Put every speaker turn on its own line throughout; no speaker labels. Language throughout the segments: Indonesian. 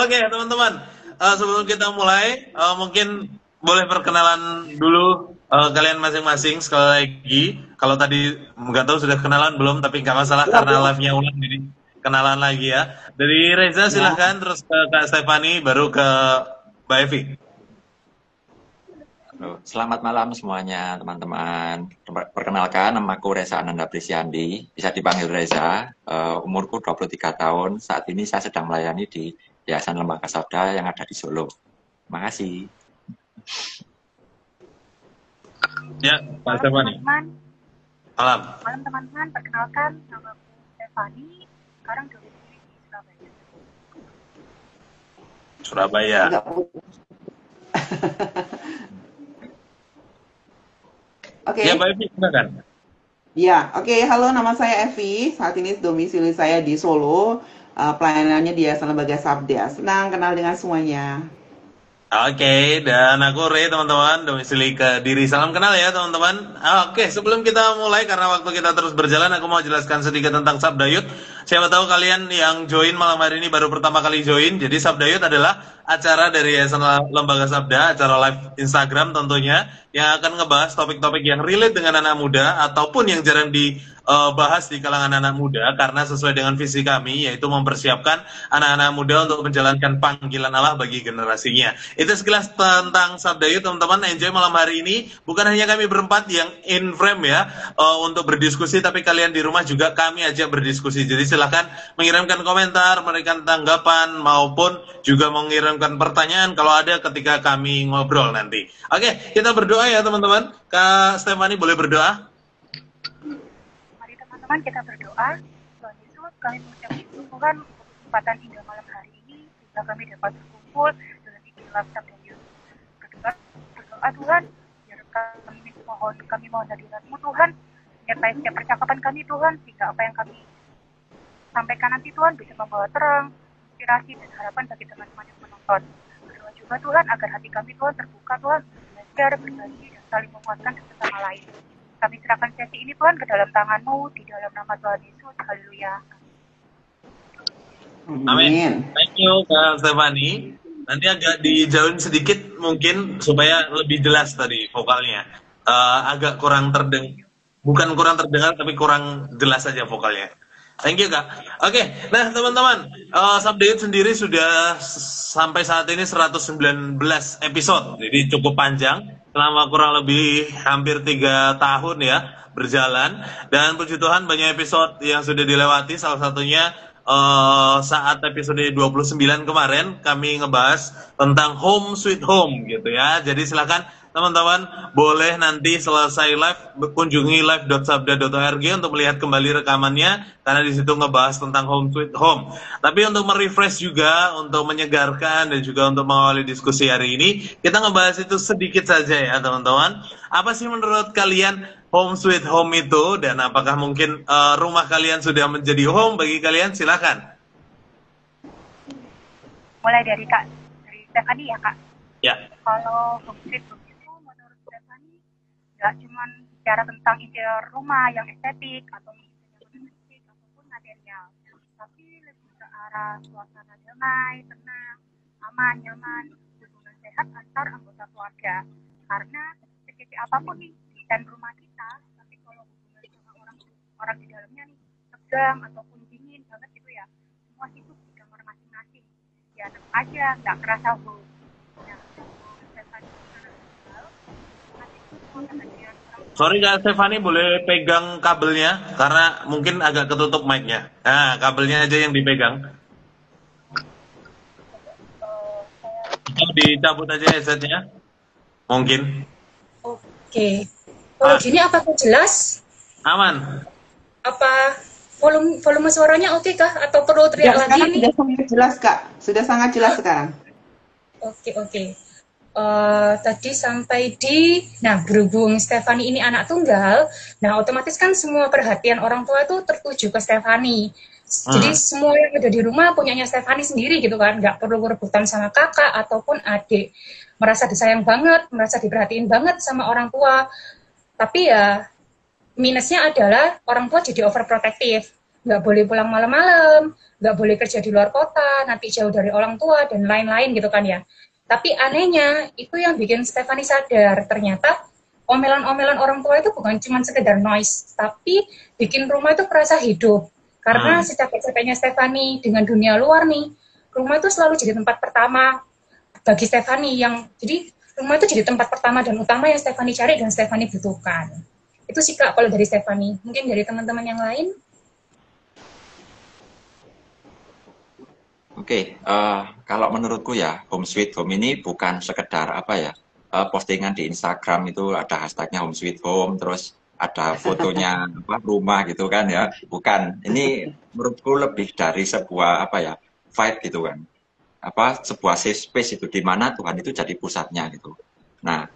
Oke, teman-teman. Sebelum kita mulai, mungkin boleh perkenalan dulu kalian masing-masing sekali lagi. Kalau tadi nggak tahu sudah kenalan belum, tapi nggak masalah
Belum,
karena
belum.
live-nya ulang, jadi kenalan lagi ya. Dari Reza
Ya,
silahkan, terus ke Kak Stefani, baru ke Mbak Evi.
Halo, selamat malam semuanya teman-teman. Perkenalkan, namaku Reza Ananda Prisyandi, bisa dipanggil Reza. Umurku 23 tahun, saat ini saya sedang melayani di Yayasan Lembaga Sabda yang ada di Solo. Terima kasih.
Ya, Kak
Malam
Stefani.
teman-teman,
Malam.
malam teman-teman, perkenalkan nama aku Stefani, sekarang domisili di Surabaya.
Surabaya.
enggak. Oke.
Ya, Mbak Evi, silakan.
Ya, oke. Halo, nama saya Evi. Saat ini domisili saya di Solo. Pelayanannya di Yayasan Lembaga Sabda. Senang kenal dengan semuanya.
Oke, dan aku Ray, teman-teman, domisili Kediri. Salam kenal ya, teman-teman. Oke, sebelum kita mulai, karena waktu kita terus berjalan, aku mau jelaskan sedikit tentang Sabdayut. Siapa tahu kalian yang join malam hari ini baru pertama kali join. Jadi Sabdayut adalah acara dari Yayasan Lembaga Sabda, acara live Instagram tentunya, yang akan ngebahas topik-topik yang relate dengan anak muda, ataupun yang jarang dibahas di kalangan anak muda, karena sesuai dengan visi kami, yaitu mempersiapkan anak-anak muda untuk menjalankan panggilan Allah bagi generasinya. Itu sekilas tentang Sabda Yud, teman-teman. Enjoy malam hari ini. Bukan hanya kami berempat yang in frame ya, untuk berdiskusi, tapi kalian di rumah juga kami ajak berdiskusi. Jadi silahkan mengirimkan komentar, memberikan tanggapan, maupun juga mengirimkan pertanyaan kalau ada ketika kami ngobrol nanti. Oke, kita berdoa ya teman-teman. Kak Stefani boleh berdoa?
Mari teman-teman kita berdoa. Tuhan Yesus, kami mengucap syukur Tuhan untuk kesempatan indah malam hari ini, sehingga kami dapat berkumpul dalam ikhlas Sabda Yud. Berdoa Tuhan, biar kami mohon hadirat-Mu Tuhan, menyertai setiap percakapan kami Tuhan, sehingga apa yang kami sampaikan nanti Tuhan bisa membawa terang, inspirasi dan harapan bagi teman-teman yang menonton. Berdoa juga Tuhan agar hati kami Tuhan terbuka Tuhan, belajar, berbagi dan saling menguatkan satu sama lain. Kami serahkan sesi ini Tuhan ke dalam tangan-Mu, di dalam nama Tuhan Yesus. Haleluya.
Amin. Thank you Kak Stefani. Nanti agak dijauhin sedikit mungkin supaya lebih jelas tadi vokalnya. Agak kurang terdengar, bukan kurang terdengar tapi kurang jelas saja vokalnya. Thank you Kak. Oke, nah teman-teman, Sabda Yud sendiri sudah sampai saat ini 119 episode, jadi cukup panjang, selama kurang lebih hampir 3 tahun ya berjalan. Dan puji Tuhan banyak episode yang sudah dilewati, salah satunya saat episode 29 kemarin kami ngebahas tentang Home Sweet Home gitu ya. Jadi silakan teman-teman boleh nanti selesai live kunjungi live.sabda.org untuk melihat kembali rekamannya, karena di situ ngebahas tentang Home Sweet Home. Tapi untuk merefresh juga, untuk menyegarkan dan juga untuk mengawali diskusi hari ini, kita ngebahas itu sedikit saja ya teman-teman. Apa sih menurut kalian Home Sweet Home itu, dan apakah mungkin rumah kalian sudah menjadi home bagi kalian? Silakan.
Mulai dari Stefani ya Kak.
Ya.
Kalau Home Sweet Home itu menurut Stefani nggak cuma bicara tentang interior rumah yang estetik atau fisik ataupun material, tapi lebih ke arah suasana damai, tenang, aman, nyaman, hubungan sehat antar anggota keluarga. Karena sekecil apapun nih desain rumah kita, tapi kalau hubungan sama orang di dalamnya nih tegang ataupun dingin banget gitu ya, semua hidup di kamar masing-masing. Ya enak aja, nggak kerasa home.
Sorry Kak Stefani, boleh pegang kabelnya karena mungkin agak ketutup mic-nya. Nah, kabelnya aja yang dipegang. Atau dicabut aja headset-nya. Mungkin.
Oke. Kalau gini apakah jelas?
Aman.
Apa volume suaranya oke kah? Atau perlu teriak lagi
Sekarang
nih?
sudah sangat jelas, Kak. Sudah sangat jelas sekarang.
Oke. Tadi sampai berhubung Stefani ini anak tunggal, nah otomatis kan semua perhatian orang tua itu tertuju ke Stefani. Jadi semua yang ada di rumah punyanya Stefani sendiri gitu kan, nggak perlu rebutan sama kakak ataupun adik. Merasa disayang banget, merasa diperhatiin banget sama orang tua. Tapi ya minusnya adalah orang tua jadi overprotective. nggak boleh pulang malam-malam, nggak boleh kerja di luar kota, nanti jauh dari orang tua, dan lain-lain gitu kan ya. Tapi anehnya, itu yang bikin Stefani sadar, ternyata omelan-omelan orang tua itu bukan cuma sekedar noise, tapi bikin rumah itu terasa hidup. Karena secapek-capeknya Stefani dengan dunia luar nih, rumah itu selalu jadi tempat pertama bagi Stefani jadi rumah itu jadi tempat pertama dan utama yang Stefani cari dan Stefani butuhkan. Itu sih Kak kalau dari Stefani. Mungkin dari teman-teman yang lain?
Oke, kalau menurutku ya, Home Sweet Home ini bukan sekedar apa ya, postingan di Instagram itu ada hashtagnya Home Sweet Home, terus ada fotonya rumah gitu kan ya. Bukan, ini menurutku lebih dari sebuah apa ya, vibe gitu kan. Sebuah safe space itu, di mana Tuhan itu jadi pusatnya gitu. Nah,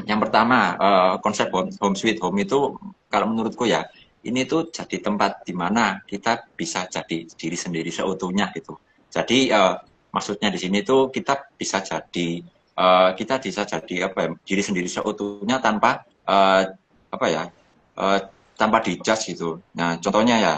yang pertama, konsep home sweet home itu kalau menurutku ya, ini tuh jadi tempat di mana kita bisa jadi diri sendiri seutuhnya gitu. Jadi maksudnya di sini tuh kita bisa jadi diri sendiri seutuhnya tanpa tanpa dijudge gitu. Nah, contohnya ya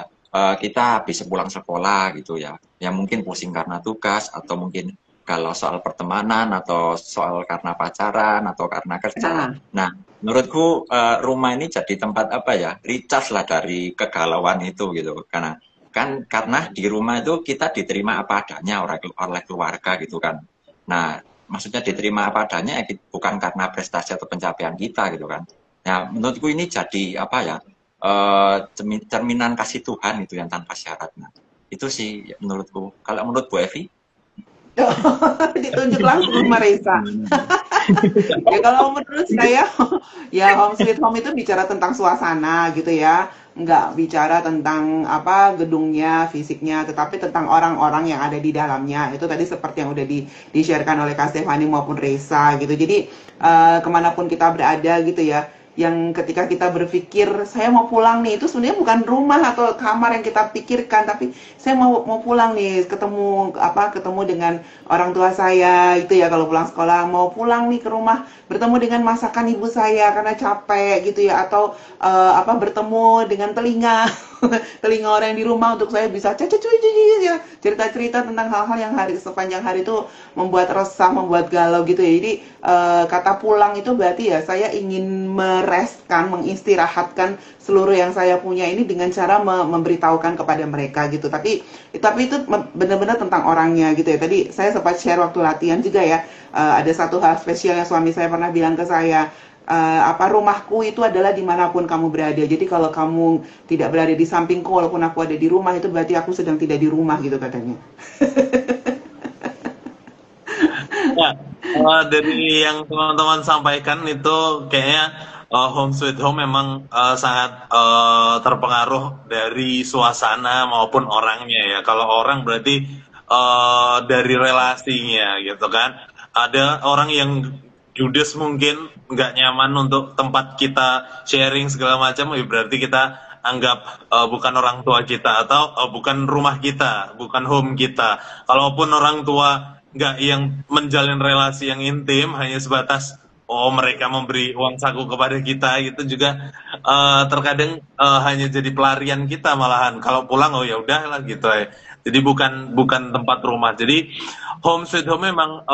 kita habis pulang sekolah gitu ya. Ya mungkin pusing karena tugas, atau mungkin kalau soal pertemanan, atau soal karena pacaran, atau karena kerja. Nah, menurutku rumah ini jadi tempat recharge lah dari kegalauan itu gitu. Karena di rumah itu kita diterima apa adanya oleh keluarga gitu kan. Nah, maksudnya diterima apa adanya bukan karena prestasi atau pencapaian kita gitu kan. Nah, menurutku ini jadi cerminan kasih Tuhan itu yang tanpa syarat. Nah, itu sih menurutku. Kalau menurut Bu Evi?
Ditunjuk langsung sama Reza. Ya kalau menurut saya, ya home sweet home itu bicara tentang suasana gitu ya, nggak bicara tentang gedungnya, fisiknya, tetapi tentang orang-orang yang ada di dalamnya. Itu tadi seperti yang udah di-sharekan oleh Kak Stefani maupun Reza gitu. Jadi kemanapun kita berada gitu ya, yang ketika kita berpikir saya mau pulang nih, itu sebenarnya bukan rumah atau kamar yang kita pikirkan, tapi saya mau pulang nih, ketemu dengan orang tua saya itu ya, kalau pulang sekolah mau pulang nih ke rumah, bertemu dengan masakan ibu saya karena capek gitu ya, atau bertemu dengan telinga orang yang di rumah untuk saya bisa ya, cerita-cerita tentang hal-hal yang sepanjang hari itu membuat resah, membuat galau gitu ya. Jadi kata pulang itu berarti ya saya ingin mengistirahatkan seluruh yang saya punya ini dengan cara memberitahukan kepada mereka gitu. Tapi itu benar-benar tentang orangnya gitu ya. Tadi saya sempat share waktu latihan juga ya, ada satu hal spesial yang suami saya pernah bilang ke saya, rumahku itu adalah dimanapun kamu berada. Jadi kalau kamu tidak berada di sampingku walaupun aku ada di rumah, itu berarti aku sedang tidak di rumah gitu katanya.
Ya, dari yang teman-teman sampaikan itu kayaknya home sweet home memang sangat terpengaruh dari suasana maupun orangnya ya. Kalau orang berarti dari relasinya gitu kan. Ada orang yang judes mungkin nggak nyaman untuk tempat kita sharing segala macam, ya berarti kita anggap bukan orang tua kita, atau bukan rumah kita, bukan home kita. Kalaupun orang tua nggak yang menjalin relasi yang intim, hanya sebatas mereka memberi uang saku kepada kita, gitu juga terkadang hanya jadi pelarian kita malahan. Kalau pulang ya udahlah gitu ya. Jadi bukan tempat rumah. Jadi home sweet home memang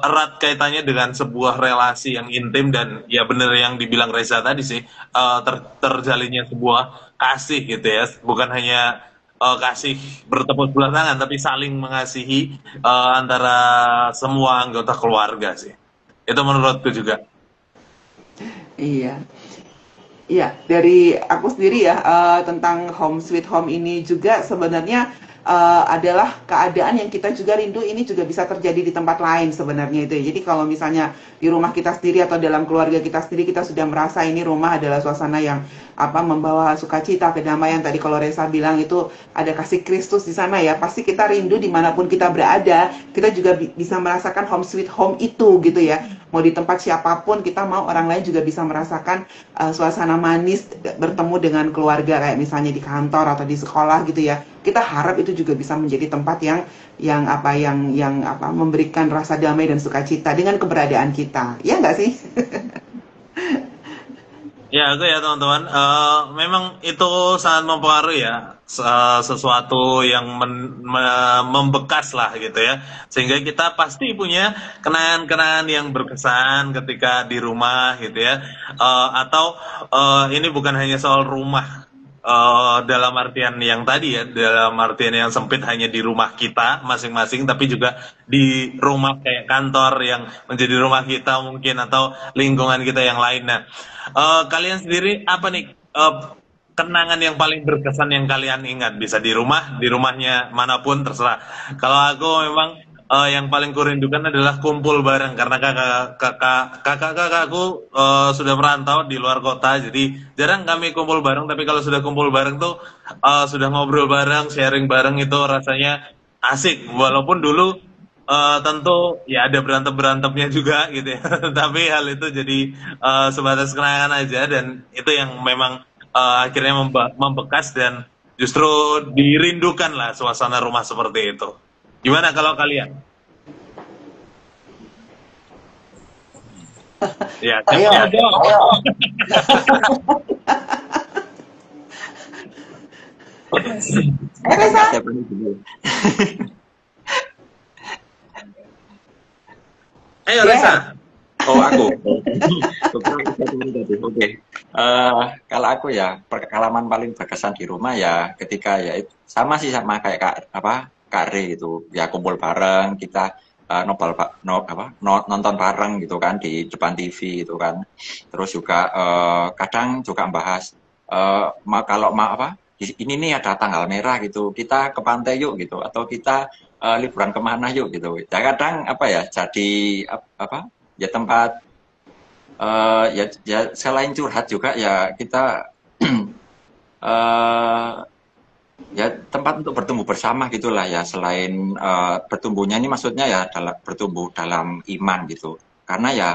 erat kaitannya dengan sebuah relasi yang intim, dan ya bener yang dibilang Reza tadi sih, terjalinnya sebuah kasih gitu ya. Bukan hanya kasih bertepuk sebelah tangan, tapi saling mengasihi antara semua anggota keluarga sih. Itu menurutku juga.
Iya. Iya, dari aku sendiri ya, tentang home sweet home ini juga sebenarnya adalah keadaan yang kita juga rindu. Ini juga bisa terjadi di tempat lain sebenarnya itu ya. Jadi kalau misalnya di rumah kita sendiri atau dalam keluarga kita sendiri, kita sudah merasa ini rumah adalah suasana yang membawa sukacita, kedamaian. Tadi kalau Reza bilang itu ada kasih Kristus di sana ya, pasti kita rindu dimanapun kita berada, kita juga bisa merasakan home sweet home itu gitu ya. Mau di tempat siapapun, kita mau orang lain juga bisa merasakan suasana manis bertemu dengan keluarga, kayak misalnya di kantor atau di sekolah gitu ya. Kita harap itu juga bisa menjadi tempat yang memberikan rasa damai dan sukacita dengan keberadaan kita. Ya nggak sih?
Ya, aku ya teman-teman, memang itu sangat mempengaruhi ya, sesuatu yang membekas lah gitu ya, sehingga kita pasti punya kenangan-kenangan yang berkesan ketika di rumah gitu ya. Atau ini bukan hanya soal rumah, dalam artian yang tadi ya, dalam artian yang sempit hanya di rumah kita masing-masing, tapi juga di rumah kayak kantor yang menjadi rumah kita mungkin, atau lingkungan kita yang lain. Nah, kalian sendiri apa nih, kenangan yang paling berkesan yang kalian ingat? Bisa di rumah, di rumahnya manapun terserah. Kalau aku memang yang paling kurindukan adalah kumpul bareng, karena kakakku sudah merantau di luar kota, jadi jarang kami kumpul bareng. Tapi kalau sudah kumpul bareng tuh, sudah ngobrol bareng, sharing bareng, itu rasanya asik. Walaupun dulu tentu ya ada berantem-berantemnya juga gitu ya. Tapi hal itu jadi sebatas kenangan aja, dan itu yang memang akhirnya membekas dan justru dirindukan lah suasana rumah seperti itu. Gimana kalau kalian? Ya,
Ayo.
siapa dong?
Reza.
Ayo
Ya.
Reza.
Oh, aku. Oke. Kalau aku ya, pengalaman paling berkesan di rumah ya ketika ya sama sih, sama kayak Kak Re gitu. Ya kumpul bareng, kita nonton bareng gitu kan di depan TV gitu kan. Terus juga kadang juga bahas kalau ini nih ada tanggal merah gitu, kita ke pantai yuk gitu, atau kita liburan kemana yuk gitu. Ya kadang jadi ya tempat ya selain curhat juga ya kita ya tempat untuk bertumbuh bersama gitulah ya. Selain bertumbuhnya ini maksudnya ya bertumbuh dalam iman gitu, karena ya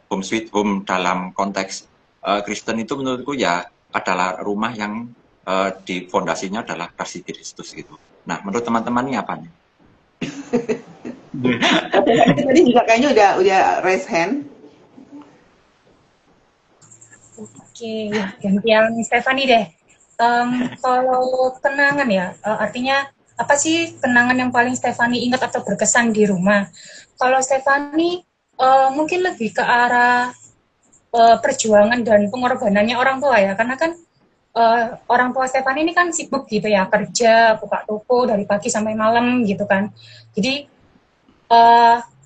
home sweet home dalam konteks Kristen itu menurutku ya adalah rumah yang di fondasinya adalah kasih Kristus gitu. Nah, menurut teman-teman ini apa nih?
Tadi juga kayaknya udah raise hand.
Oke, gantian Stefani deh. Kalau kenangan ya, artinya apa sih kenangan yang paling Stefani ingat atau berkesan di rumah? Kalau Stefani mungkin lebih ke arah perjuangan dan pengorbanannya orang tua ya, karena kan orang tua Stefani ini kan sibuk gitu ya, kerja, buka toko dari pagi sampai malam gitu kan. Jadi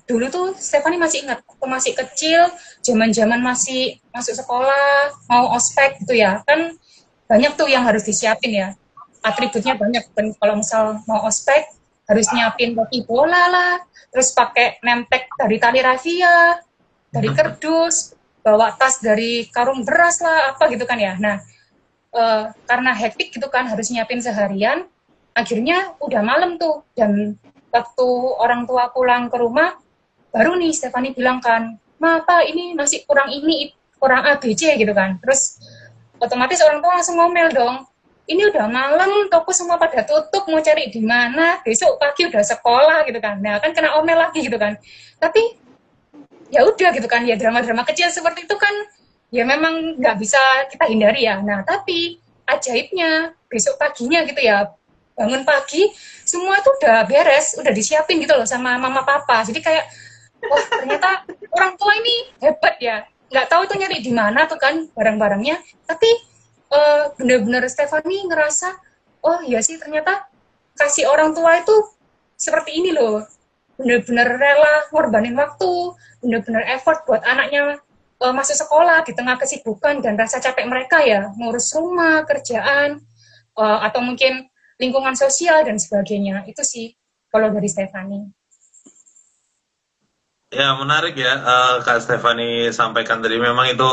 dulu tuh Stefani masih ingat, waktu masih kecil, zaman-zaman masih masuk sekolah, mau ospek gitu ya, kan banyak tuh yang harus disiapin ya, atributnya banyak kan. Kalau misal mau ospek harus nyiapin bagi bola lah, terus pakai nempek dari tali rafia, dari kerdus, bawa tas dari karung beras lah, apa gitu kan ya. Nah, karena hektik gitu kan, harus nyiapin seharian, akhirnya udah malam tuh, dan waktu orang tua pulang ke rumah, baru nih Stefani bilang kan, Ma, apa ini masih kurang ini, kurang ABC gitu kan. Terus otomatis orang tua langsung ngomel dong, ini udah malam, toko semua pada tutup, mau cari di mana, besok pagi udah sekolah gitu kan. Nah kan kena omel lagi gitu kan. Tapi ya udah gitu kan, ya drama-drama kecil seperti itu kan ya memang nggak bisa kita hindari ya. Nah tapi ajaibnya besok paginya gitu ya, bangun pagi semua tuh udah beres, udah disiapin gitu loh sama mama papa. Jadi kayak wah ternyata orang tua ini hebat ya, nggak tahu tuh nyari di mana tuh kan barang-barangnya. Tapi bener-bener Stefani ngerasa oh ya sih ternyata kasih orang tua itu seperti ini loh, bener-bener rela ngorbanin waktu, bener-bener effort buat anaknya masuk sekolah di tengah kesibukan dan rasa capek mereka ya, ngurus rumah, kerjaan, atau mungkin lingkungan sosial dan sebagainya. Itu sih kalau dari Stefani.
Ya, menarik ya, Kak Stefani sampaikan tadi. Memang itu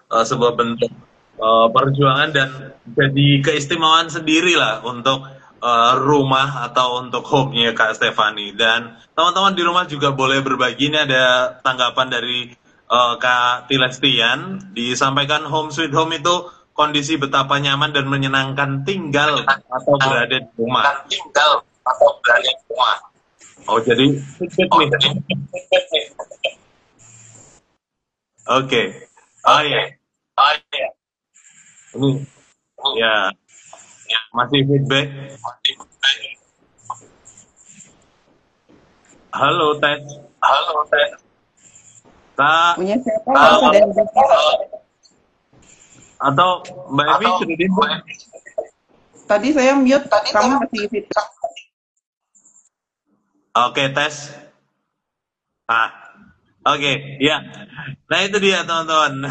sebuah bentuk perjuangan dan jadi keistimewaan sendiri lah untuk rumah atau untuk home-nya Kak Stefani. Dan teman-teman di rumah juga boleh berbagi. Ini ada tanggapan dari Kak Tilestian, disampaikan home sweet home itu kondisi betapa nyaman dan menyenangkan tinggal atau berada di rumah. Oh, jadi sedikit nih. Oke. Oh iya. Ini ya masih feedback. Halo Ted. Kak
Punya siapa nggak usah dari
atau Mbak Evi sudah di
tadi saya mute, kamu masih feedback.
Oke, tes. Ah, oke, ya. Nah itu dia teman-teman.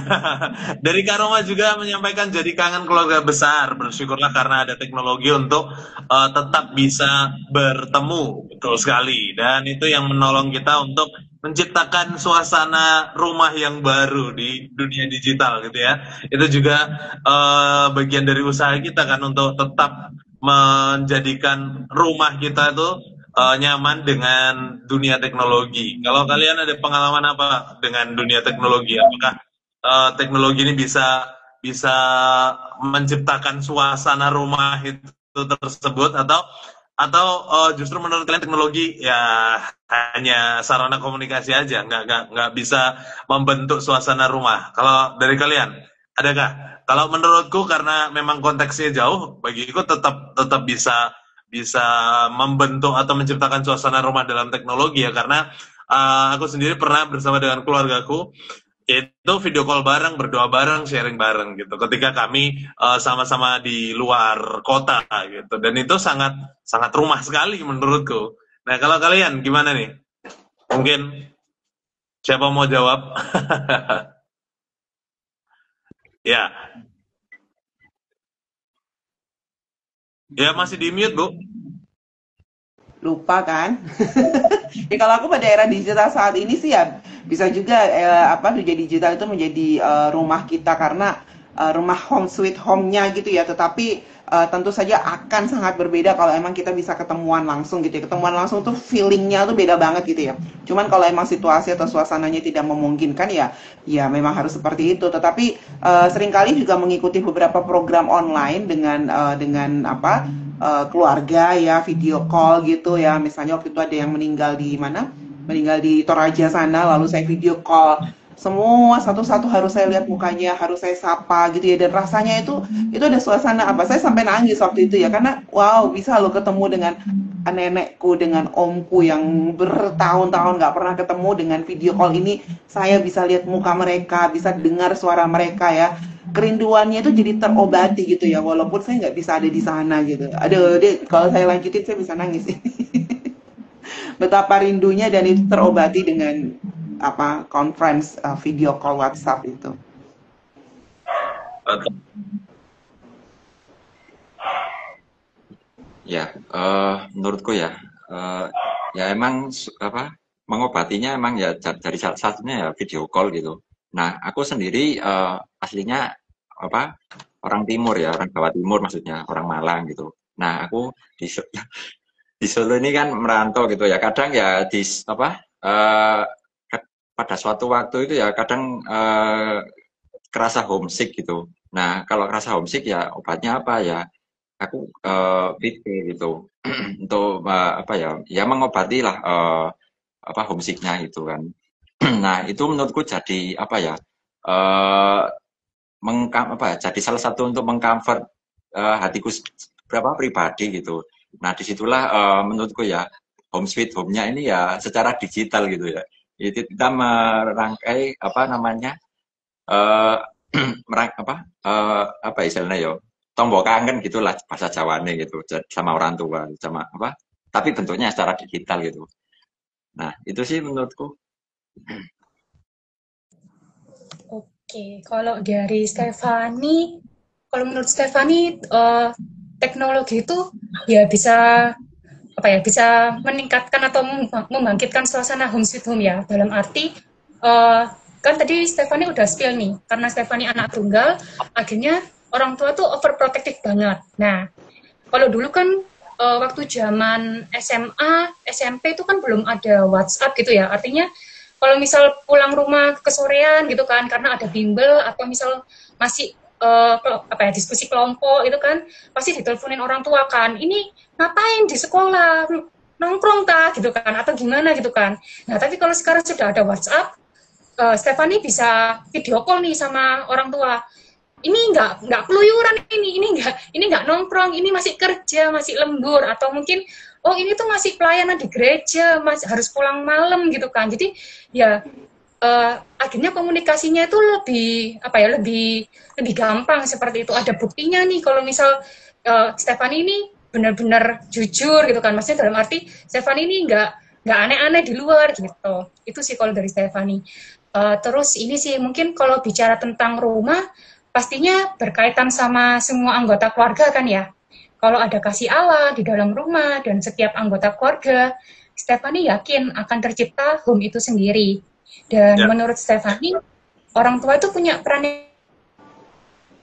Dari Kak Roma juga menyampaikan jadi kangen keluarga besar. Bersyukurlah karena ada teknologi untuk tetap bisa bertemu. Betul sekali. Dan itu yang menolong kita untuk menciptakan suasana rumah yang baru di dunia digital gitu ya. Itu juga bagian dari usaha kita kan untuk tetap menjadikan rumah kita itu nyaman dengan dunia teknologi. Kalau kalian ada pengalaman apa dengan dunia teknologi? Apakah teknologi ini bisa bisa menciptakan suasana rumah itu tersebut atau justru menurut kalian teknologi ya hanya sarana komunikasi aja, nggak bisa membentuk suasana rumah. Kalau dari kalian, adakah? Kalau menurutku karena memang konteksnya jauh, bagiku tetap bisa bisa membentuk atau menciptakan suasana rumah dalam teknologi ya karena aku sendiri pernah bersama dengan keluargaku itu video call bareng, berdoa bareng, sharing bareng gitu. Ketika kami sama-sama di luar kota gitu, dan itu sangat sangat rumah sekali menurutku. Nah kalau kalian gimana nih? Mungkin siapa mau jawab? Ya, ya masih di mute Bu.
Lupa kan? Ya kalau aku pada era digital saat ini sih ya bisa juga apa dunia digital itu menjadi rumah kita karena rumah home sweet home-nya gitu ya. Tetapi tentu saja akan sangat berbeda kalau emang kita bisa ketemuan langsung gitu ya. Ketemuan langsung tuh feeling-nya tuh beda banget gitu ya. Cuman kalau emang situasi atau suasananya tidak memungkinkan ya ya memang harus seperti itu. Tetapi seringkali juga mengikuti beberapa program online dengan apa keluarga ya video call gitu ya, misalnya waktu itu ada yang meninggal di mana, meninggal di Toraja sana, lalu saya video call semua satu-satu, harus saya lihat mukanya, harus saya sapa gitu ya, dan rasanya itu ada suasana apa, saya sampai nangis waktu itu ya karena wow bisa lo ketemu dengan nenekku, dengan omku yang bertahun-tahun nggak pernah ketemu, dengan video call ini saya bisa lihat muka mereka, bisa dengar suara mereka ya, kerinduannya itu jadi terobati gitu ya, walaupun saya nggak bisa ada di sana gitu. Aduh, deh, kalau saya lanjutin saya bisa nangis. Betapa rindunya, dan itu terobati dengan apa conference video call WhatsApp itu.
Ya, menurutku ya, ya emang apa mengobatinya emang ya dari salah satunya ya video call gitu. Nah, aku sendiri aslinya apa orang Timur ya, orang Jawa Timur maksudnya, orang Malang gitu. Nah, aku di di Solo ini kan merantau gitu ya. Kadang ya di apa pada suatu waktu itu ya kadang kerasa homesick gitu. Nah, kalau kerasa homesick ya obatnya apa ya? Aku pikir gitu untuk apa ya? Ya mengobati lah apa homesicknya itu kan. Nah, itu menurutku jadi apa ya? Apa ya? Jadi salah satu untuk mengcomfort hatiku berapa pribadi gitu. Nah, disitulah menurutku ya home sweet home-nya ini ya secara digital gitu ya. Itu kita merangkai apa namanya apa istilahnya yo tombol kangen gitulah bahasa Jawane gitu sama orang tua sama apa tapi bentuknya secara digital gitu. Nah itu sih menurutku.
Oke, kalau dari Stefani, kalau menurut Stefani teknologi itu ya bisa apa ya bisa meningkatkan atau membangkitkan suasana home sweet home ya, dalam arti kan tadi Stefani udah spill nih, karena Stefani anak tunggal, akhirnya orang tua tuh overprotective banget. Nah, kalau dulu kan waktu zaman SMA, SMP itu kan belum ada WhatsApp gitu ya, artinya kalau misal pulang rumah kesorean gitu kan, karena ada bimbel atau misal masih apa ya diskusi kelompok itu kan, pasti diteleponin orang tua kan, ini ngapain di sekolah, nongkrong tak gitu kan, atau gimana gitu kan. Nah, tapi kalau sekarang sudah ada WhatsApp, Stefani bisa video call nih sama orang tua. Ini nggak keluyuran ini nggak nongkrong, ini masih kerja, masih lembur, atau mungkin oh ini tuh masih pelayanan di gereja, masih harus pulang malam gitu kan. Jadi ya akhirnya komunikasinya itu lebih gampang seperti itu. Ada buktinya nih kalau misal Stefani ini benar-benar jujur gitu kan, maksudnya dalam arti Stefani ini nggak aneh-aneh di luar gitu. Itu sih kalau dari Stefani. Terus ini sih mungkin kalau bicara tentang rumah, pastinya berkaitan sama semua anggota keluarga kan ya. Kalau ada kasih Allah di dalam rumah dan setiap anggota keluarga, Stefani yakin akan tercipta home itu sendiri. Dan menurut Stefani, orang tua itu punya peran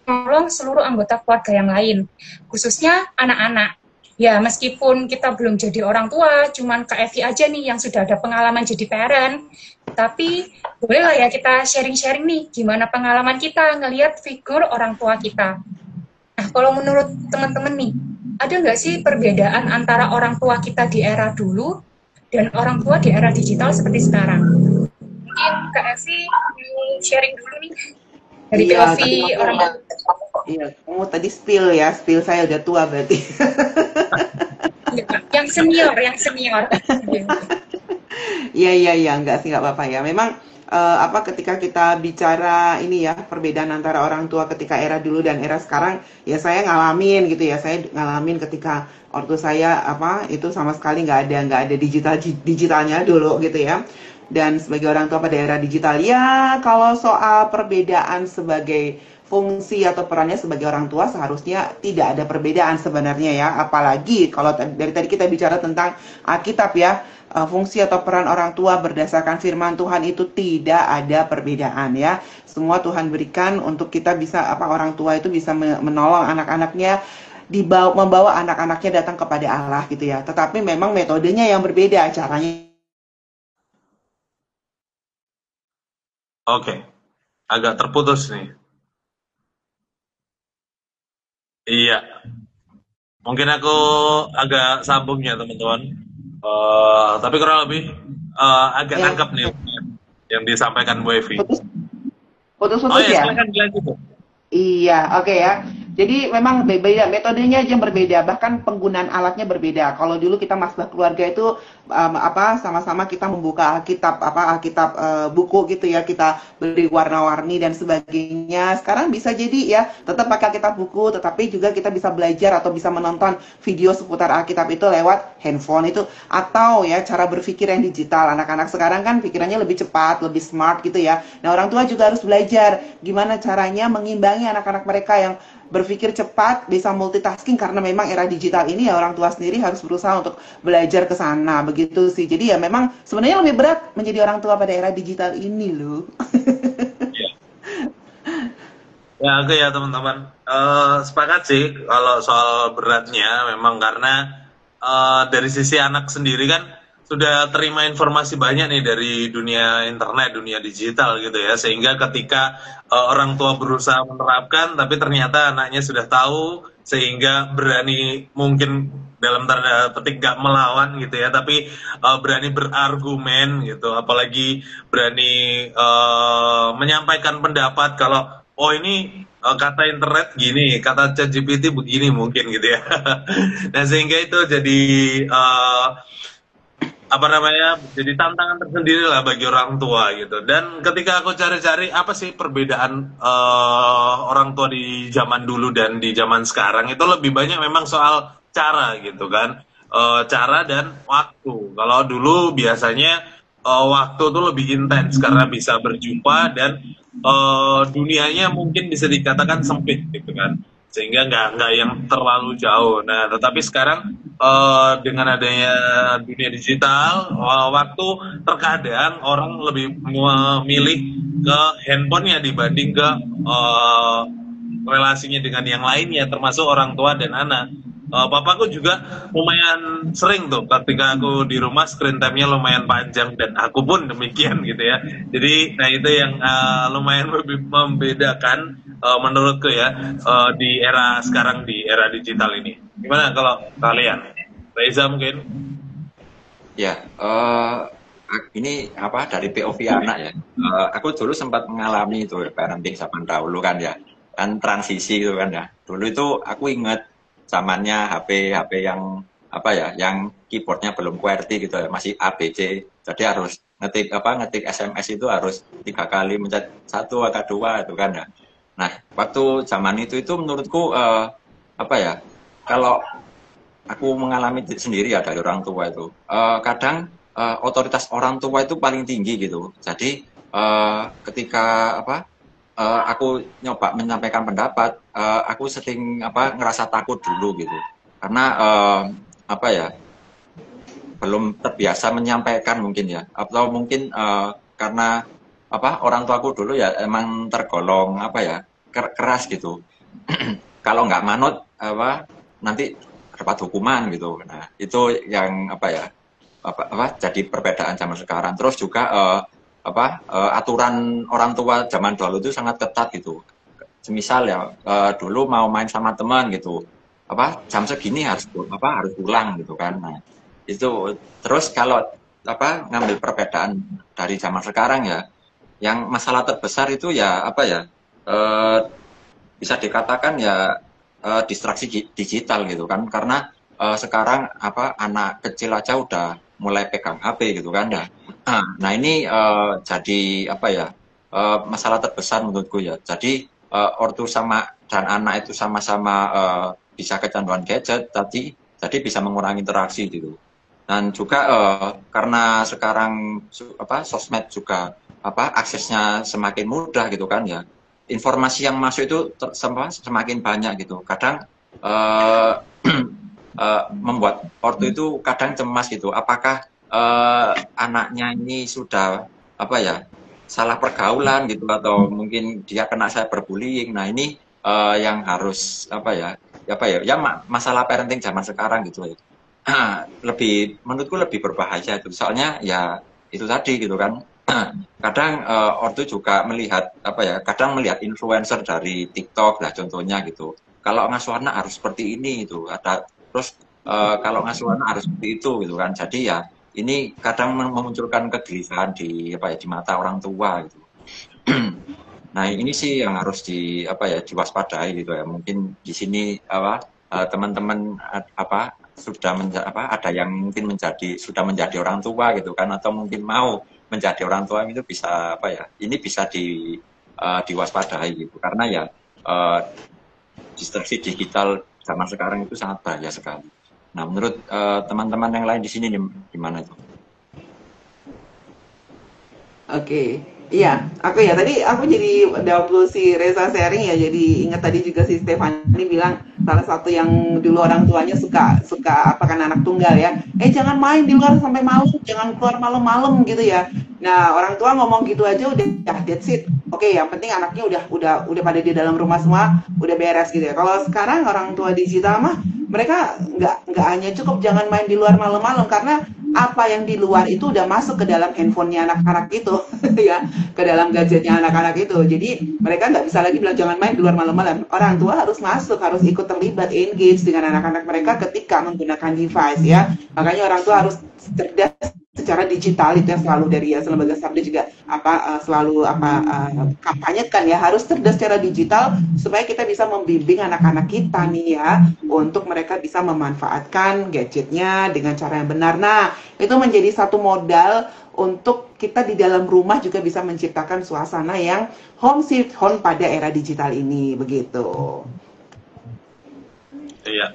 menolong seluruh anggota keluarga yang lain, khususnya anak-anak. Ya, meskipun kita belum jadi orang tua, cuman Kak Evi aja nih yang sudah ada pengalaman jadi parent, tapi bolehlah ya kita sharing-sharing nih, gimana pengalaman kita ngelihat figur orang tua kita. Nah, kalau menurut teman-teman nih, ada nggak sih perbedaan antara orang tua kita di era dulu dan orang tua di era digital seperti sekarang? Mungkin Kak Evi sharing dulu nih, dari POV orang tua.
Iya, kamu tadi spill saya udah tua berarti.
Yang senior.
Iya, enggak sih, enggak apa-apa ya. Memang ketika kita bicara ini ya, perbedaan antara orang tua ketika era dulu dan era sekarang, ya saya ngalamin gitu ya. Saya ngalamin ketika ortu saya itu sama sekali nggak ada digitalnya dulu gitu ya. Dan sebagai orang tua pada era digital, ya kalau soal perbedaan sebagai fungsi atau perannya sebagai orang tua seharusnya tidak ada perbedaan sebenarnya ya. Apalagi kalau dari tadi kita bicara tentang Alkitab ya, fungsi atau peran orang tua berdasarkan firman Tuhan itu tidak ada perbedaan ya. Semua Tuhan berikan untuk kita bisa orang tua itu bisa menolong anak-anaknya, membawa anak-anaknya datang kepada Allah gitu ya. Tetapi memang metodenya yang berbeda, caranya.
Oke, agak terputus nih. Iya, mungkin aku agak sambung ya teman-teman. Tapi kurang lebih agak nangkep nih yang disampaikan Bu Evi.
Putus-putus ya?
Silakan dilanjut.
Iya, oke ya. Jadi memang beda, metodenya aja yang berbeda, bahkan penggunaan alatnya berbeda. Kalau dulu kita masbah keluarga itu sama-sama kita membuka Alkitab buku gitu ya, kita beli warna-warni dan sebagainya. Sekarang bisa jadi ya tetap pakai Alkitab buku, tetapi juga kita bisa belajar atau bisa menonton video seputar Alkitab itu lewat handphone itu, atau ya cara berpikir yang digital. Anak-anak sekarang kan pikirannya lebih cepat, lebih smart gitu ya. Nah, orang tua juga harus belajar gimana caranya mengimbangi anak-anak mereka yang berpikir cepat, bisa multitasking, karena memang era digital ini ya orang tua sendiri harus berusaha untuk belajar ke sana, begitu sih. Jadi ya memang sebenarnya lebih berat menjadi orang tua pada era digital ini loh.
Ya, oke ya teman-teman. Sepakat sih kalau soal beratnya, memang karena dari sisi anak sendiri kan sudah terima informasi banyak nih dari dunia internet, dunia digital gitu ya, sehingga ketika orang tua berusaha menerapkan, tapi ternyata anaknya sudah tahu, sehingga berani, mungkin dalam tanda petik gak melawan gitu ya, tapi berani berargumen gitu, apalagi berani menyampaikan pendapat kalau oh ini kata internet gini, kata ChatGPT begini mungkin gitu ya. Nah, sehingga itu jadi jadi tantangan tersendiri lah bagi orang tua gitu. Dan ketika aku cari-cari apa sih perbedaan orang tua di zaman dulu dan di zaman sekarang, itu lebih banyak memang soal cara gitu kan, cara dan waktu. Kalau dulu biasanya waktu tuh lebih intens karena bisa berjumpa dan dunianya mungkin bisa dikatakan sempit gitu kan, sehingga nggak yang terlalu jauh. Nah, tetapi sekarang dengan adanya dunia digital, waktu terkadang orang lebih memilih ke handphonenya dibanding ke relasinya dengan yang lainnya, termasuk orang tua dan anak. Papaku juga lumayan sering tuh ketika aku di rumah screen time-nya lumayan panjang, dan aku pun demikian gitu ya. Jadi nah itu yang lumayan membedakan menurutku ya di era sekarang, di era digital ini. Gimana kalau kalian? Reza mungkin?
Ya, ini apa dari POV anak ya. Aku dulu sempat mengalami itu parenting zaman dahulu kan ya, kan transisi gitu kan ya. Dulu itu aku inget zamannya HP yang apa ya, yang keyboardnya belum QWERTY gitu ya, masih ABC. Jadi harus ngetik SMS itu harus 3 kali, mencet 1 atau 2 itu kan ya. Nah, waktu zaman itu menurutku apa ya, kalau aku mengalami sendiri ya dari orang tua itu, kadang otoritas orang tua itu paling tinggi gitu. Jadi ketika aku nyoba menyampaikan pendapat, aku sering ngerasa takut dulu gitu, karena apa ya, belum terbiasa menyampaikan mungkin ya, atau mungkin karena orang tuaku dulu ya emang tergolong keras gitu. Kalau nggak manut nanti dapat hukuman gitu. Nah itu yang jadi perbedaan zaman sekarang. Terus juga aturan orang tua zaman dulu itu sangat ketat gitu. Semisal ya dulu mau main sama teman gitu, jam segini harus pulang gitu kan. Nah itu terus kalau ngambil perbedaan dari zaman sekarang ya, yang masalah terbesar itu ya bisa dikatakan ya distraksi digital gitu kan, karena sekarang anak kecil aja udah mulai pegang HP gitu kan ya. Nah ini jadi masalah terbesar menurutku ya. Jadi ortu dan anak itu sama-sama bisa kecanduan gadget jadi bisa mengurangi interaksi gitu. Dan juga karena sekarang sosmed juga aksesnya semakin mudah gitu kan ya, informasi yang masuk itu semakin banyak gitu. Kadang membuat ortu itu kadang cemas gitu, apakah anaknya ini sudah salah pergaulan gitu, atau mungkin dia kena cyberbullying. Nah ini yang harus masalah parenting zaman sekarang gitu ya. Menurutku lebih berbahaya itu, soalnya ya itu tadi gitu kan. Kadang ortu juga melihat kadang melihat influencer dari TikTok lah contohnya gitu. Kalau ngasuh anak harus seperti ini itu, terus kalau ngasuh anak harus seperti itu gitu kan. Jadi ya ini kadang memunculkan kegelisahan di mata orang tua gitu. Nah ini sih yang harus diwaspadai gitu ya. Mungkin di sini teman-teman sudah ada yang mungkin sudah menjadi orang tua gitu kan, atau mungkin mau menjadi orang tua, itu bisa ini bisa diwaspadai gitu, karena ya distraksi digital zaman sekarang itu sangat bahaya sekali. Nah menurut teman-teman yang lain di sini gimana itu?
Oke. Iya, tadi aku jadi waktu si Reza sharing ya, jadi ingat tadi juga si Stefani bilang salah satu yang dulu orang tuanya suka kan anak tunggal ya, jangan main di luar sampai malam, jangan keluar malam-malam gitu ya. Nah orang tua ngomong gitu aja udah that's it. Oke, yang penting anaknya udah pada di dalam rumah semua, udah beres gitu ya. Kalau sekarang orang tua digital mah mereka nggak hanya cukup jangan main di luar malam-malam, karena apa yang di luar itu udah masuk ke dalam handphonenya anak-anak itu ya, ke dalam gadgetnya anak-anak itu. Jadi mereka nggak bisa lagi bilang jangan main di luar malam-malam. Orang tua harus masuk, harus ikut terlibat, engage dengan anak-anak mereka ketika menggunakan device ya. Makanya orang tua harus cerdas secara digital, itu yang selalu dari Lembaga Sabda juga selalu kampanyekan ya, harus cerdas secara digital supaya kita bisa membimbing anak-anak kita nih ya, untuk mereka bisa memanfaatkan gadgetnya dengan cara yang benar. Nah itu menjadi satu modal untuk kita di dalam rumah juga bisa menciptakan suasana yang home sweet home pada era digital ini, begitu.
Iya.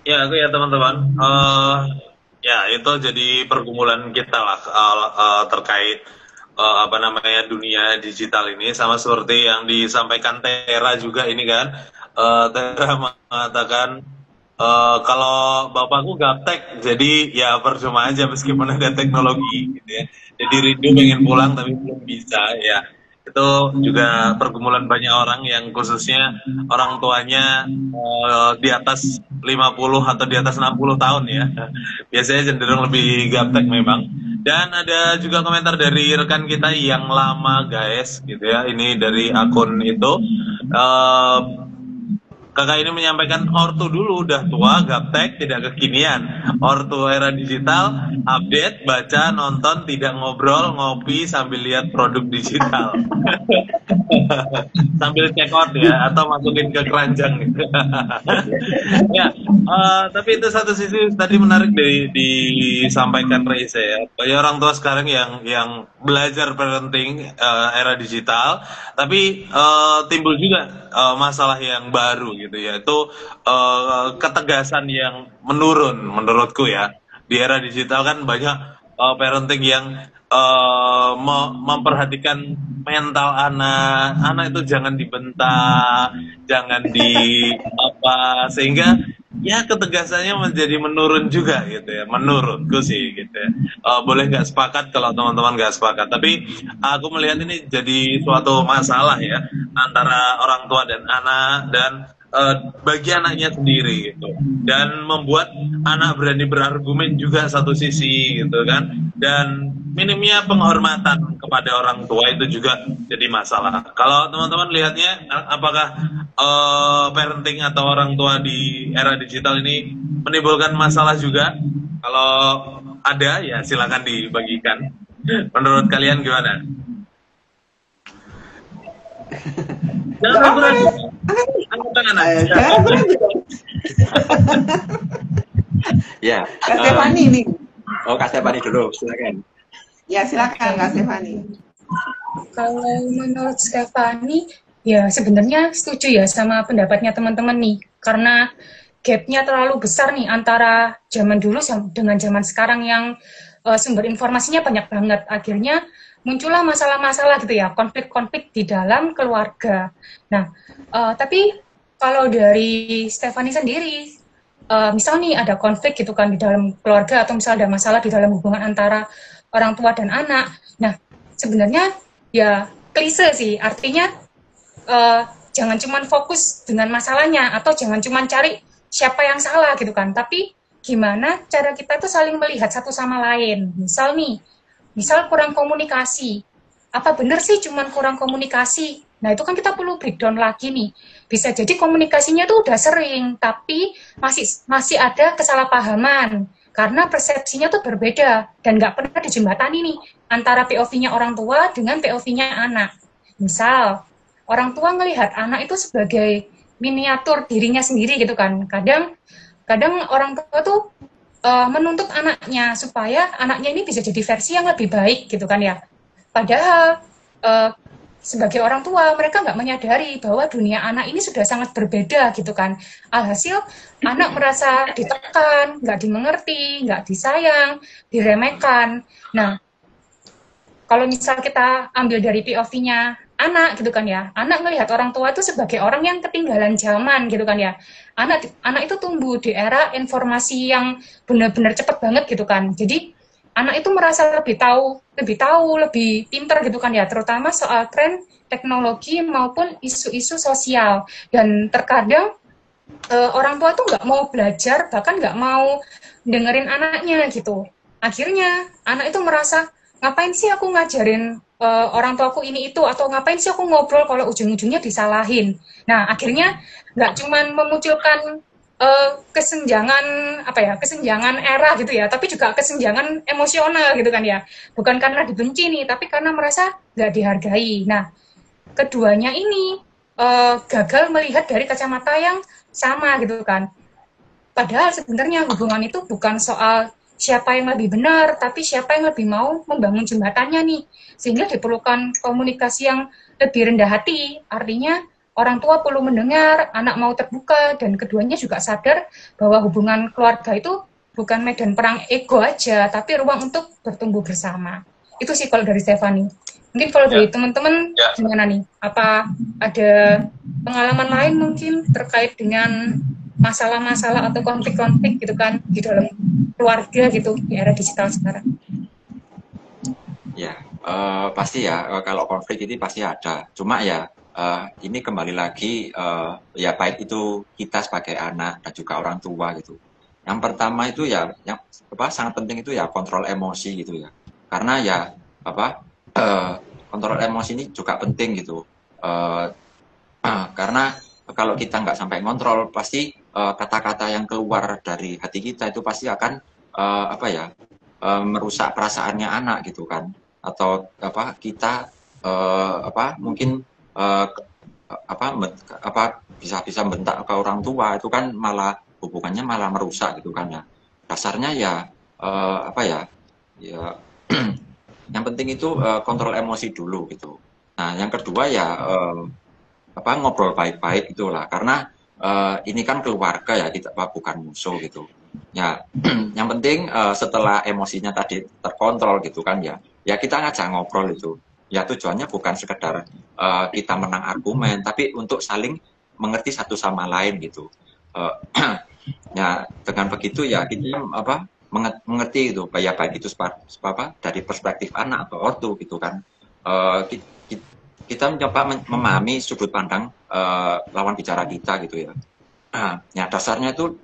Ya, aku ya teman-teman. Ya, itu jadi pergumulan kita lah terkait dunia digital ini, sama seperti yang disampaikan Tera juga ini kan. Tera mengatakan kalau bapakku gaptek, jadi ya percuma aja meskipun ada teknologi gitu ya. Jadi rindu pengen pulang tapi belum bisa ya. Itu juga pergumulan banyak orang yang khususnya orang tuanya di atas 50 atau di atas 60 tahun ya. Biasanya cenderung lebih gaptek memang. Dan ada juga komentar dari rekan kita yang lama guys gitu ya. Ini dari akun itu Kakak ini menyampaikan ortu dulu udah tua, gaptek, tidak kekinian. Ortu era digital, update, baca, nonton, tidak ngobrol, ngopi sambil lihat produk digital. Sambil check out ya, atau masukin ke keranjang. Ya, tapi itu satu sisi tadi menarik disampaikan Reza ya. Banyak orang tua sekarang yang belajar parenting era digital, tapi timbul juga masalah yang baru gitu ya. Itu ketegasan yang menurun menurutku ya. Di era digital kan banyak parenting yang memperhatikan mental anak itu jangan dibentak, jangan di apa, sehingga ya ketegasannya menjadi menurun juga gitu ya, menurutku sih gitu ya. Boleh nggak sepakat kalau teman-teman nggak sepakat, tapi aku melihat ini jadi suatu masalah ya antara orang tua dan anak, dan bagi anaknya sendiri gitu, dan membuat anak berani berargumen juga satu sisi gitu kan, dan minimnya penghormatan kepada orang tua itu juga jadi masalah. Kalau teman-teman lihatnya, apakah parenting atau orang tua di era digital ini menimbulkan masalah juga? Kalau ada ya silakan dibagikan. Menurut kalian gimana? Jangan ragu-ragu. Angkat tangan aja.
Ya.
Kak Stefani nih.
Oh, Kak Stefani dulu, silakan.
Ya, silakan Kak Stefani.
Kalau menurut Stefani, ya sebenarnya setuju ya sama pendapatnya teman-teman nih, karena gapnya terlalu besar nih antara zaman dulu dengan zaman sekarang yang sumber informasinya banyak banget. Akhirnya muncullah masalah-masalah gitu ya, konflik-konflik di dalam keluarga. Nah, tapi kalau dari Stefani sendiri, misal nih ada konflik gitu kan di dalam keluarga, atau misal ada masalah di dalam hubungan antara orang tua dan anak. Nah, sebenarnya ya klise sih, artinya jangan cuma fokus dengan masalahnya, atau jangan cuma cari siapa yang salah gitu kan, tapi gimana cara kita tuh saling melihat satu sama lain. Misal kurang komunikasi, apa benar sih cuman kurang komunikasi? Nah, itu kan kita perlu breakdown lagi nih. Bisa jadi komunikasinya tuh udah sering, tapi masih ada kesalahpahaman, karena persepsinya tuh berbeda, dan nggak pernah dijembatani nih, antara POV-nya orang tua dengan POV-nya anak. Misal, orang tua ngelihat anak itu sebagai miniatur dirinya sendiri gitu kan. Kadang orang tua tuh menuntut anaknya supaya anaknya ini bisa jadi versi yang lebih baik gitu kan ya. Padahal sebagai orang tua mereka nggak menyadari bahwa dunia anak ini sudah sangat berbeda gitu kan. Alhasil anak merasa ditekan, nggak dimengerti, nggak disayang, diremehkan. Nah, kalau misal kita ambil dari POV-nya anak gitu kan ya, anak melihat orang tua itu sebagai orang yang ketinggalan zaman gitu kan ya. Anak itu tumbuh di era informasi yang benar-benar cepat banget gitu kan. Jadi anak itu merasa lebih tahu, lebih pintar gitu kan ya, terutama soal tren teknologi maupun isu-isu sosial. Dan terkadang orang tua tuh nggak mau belajar, bahkan nggak mau dengerin anaknya gitu. Akhirnya anak itu merasa, ngapain sih aku ngajarin orang tuaku ini itu, atau ngapain sih aku ngobrol kalau ujung-ujungnya disalahin. Nah, akhirnya nggak cuman memunculkan kesenjangan era gitu ya, tapi juga kesenjangan emosional gitu kan ya. Bukan karena dibenci nih, tapi karena merasa nggak dihargai. Nah, keduanya ini gagal melihat dari kacamata yang sama gitu kan. Padahal sebenarnya hubungan itu bukan soal siapa yang lebih benar, tapi siapa yang lebih mau membangun jembatannya nih. Sehingga diperlukan komunikasi yang lebih rendah hati. Artinya orang tua perlu mendengar, anak mau terbuka, dan keduanya juga sadar bahwa hubungan keluarga itu bukan medan perang ego aja, tapi ruang untuk bertumbuh bersama. Itu sih kalau dari Stefani. Mungkin kalau dari teman-teman gimana nih? Apa ada pengalaman lain mungkin terkait dengan masalah-masalah atau konflik-konflik gitu kan di dalam keluarga gitu di era digital sekarang?
Ya, pasti ya, kalau konflik ini pasti ada. Cuma ya, ini kembali lagi, ya baik itu kita sebagai anak dan juga orang tua gitu. Yang pertama itu ya, yang sangat penting itu ya kontrol emosi gitu ya. Karena ya kontrol emosi ini juga penting gitu. Karena kalau kita nggak sampai ngontrol, pasti kata-kata yang keluar dari hati kita itu pasti akan merusak perasaannya anak gitu kan, atau kita mungkin bisa bentak ke orang tua, itu kan malah hubungannya malah merusak gitu kan ya. Dasarnya ya yang penting itu kontrol emosi dulu gitu. Nah, yang kedua ya ngobrol baik-baik itulah, karena ini kan keluarga ya, kita bukan musuh gitu. Ya, yang penting setelah emosinya tadi terkontrol gitu kan ya kita ngajak ngobrol itu. Ya tujuannya bukan sekedar kita menang argumen, tapi untuk saling mengerti satu sama lain gitu. Ya dengan begitu ya kita mengerti itu baik itu dari perspektif anak atau ortu gitu kan. Kita mencoba memahami sudut pandang lawan bicara kita gitu ya. Ya dasarnya itu